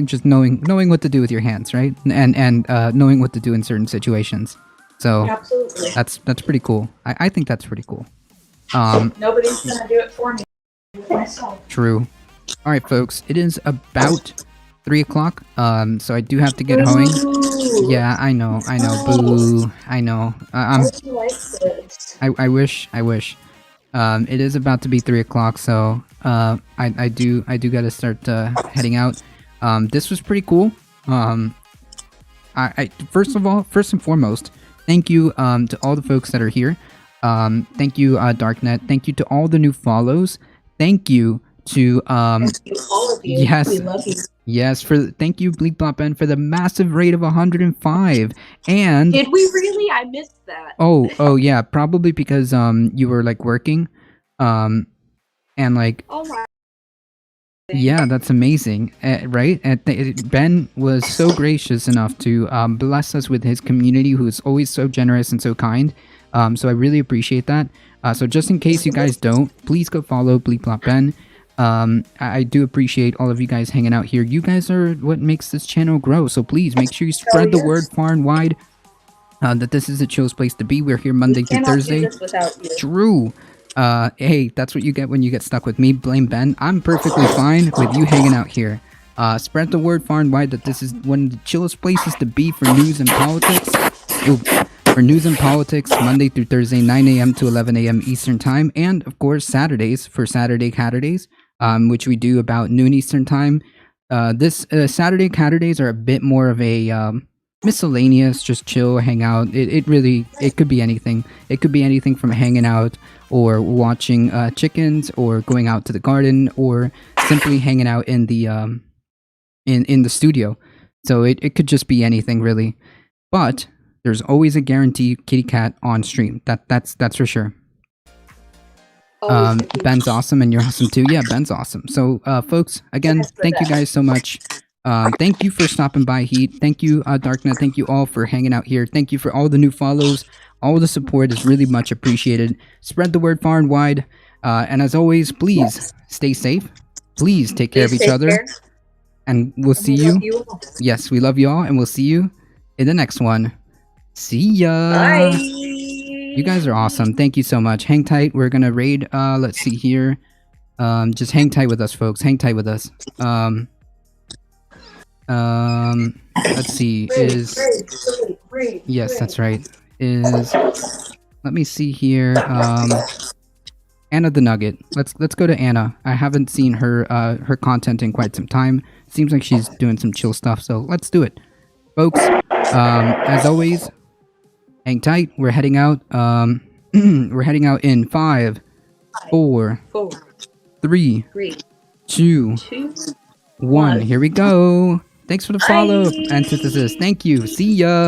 just knowing what to do with your hands, right? And knowing what to do in certain situations. So absolutely, that's pretty cool. I think that's pretty cool. Nobody's gonna do it for me. Myself. True. All right, folks. It is about 3 o'clock. So I do have to get going. Yeah, I know. Boo. I know. I wish. It is about to be 3 o'clock, so I do gotta start heading out. This was pretty cool. I first and foremost, thank you to all the folks that are here. Thank you, Darknet. Thank you to all the new follows. Thank you to Thank you, all of you. Yes. We love you. Yes, thank you, Bleep Blop Ben, for the massive rate of 105. And did we really? I missed that. Oh yeah, probably because you were like working, and like All right. Yeah, that's amazing, right? Ben was so gracious enough to bless us with his community, who is always so generous and so kind. So I really appreciate that. So just in case you guys don't, please go follow Bleep Plop Ben. I do appreciate all of you guys hanging out here. You guys are what makes this channel grow. So please make sure you spread the word far and wide that this is a chill's place to be. We're here Monday through Thursday. True. Hey, that's what you get when you get stuck with me. Blame Ben. I'm perfectly fine with you hanging out here. Spread the word far and wide that this is one of the chillest places to be for news and politics. For news and politics, Monday through Thursday, 9 a.m. to 11 a.m. Eastern Time. And, of course, Saturdays for Saturday Caturdays, which we do about noon Eastern Time. This Saturday Caturdays are a bit more of a miscellaneous, just chill, hang out. It could be anything. It could be anything from hanging out or watching chickens or going out to the garden or simply hanging out in the in the studio. So it could just be anything really. But there's always a guaranteed kitty cat on stream. That's for sure. Ben's awesome and you're awesome too. Yeah, Ben's awesome. So folks, again, thank you guys so much. Thank you for stopping by, Heat. Thank you, Darknet. Thank you all for hanging out here. Thank you for all the new follows. All the support is really much appreciated. Spread the word far and wide. And as always, please stay safe. Please take care of each other. And we'll see you. Yes, we love you all, and we'll see you in the next one. See ya. Bye. You guys are awesome. Thank you so much. Hang tight. We're gonna raid. Let's see here. Just hang tight with us, folks. Hang tight with us. Let's see. Yes, that's right. Let me see here. Anna the Nugget. Let's go to Anna. I haven't seen her her content in quite some time. Seems like she's doing some chill stuff, so let's do it. Folks, as always, hang tight. We're heading out. We're heading out in 5, 4, 3, 2, 1. Here we go. Thanks for the follow, Antithesis. Thank you. See ya.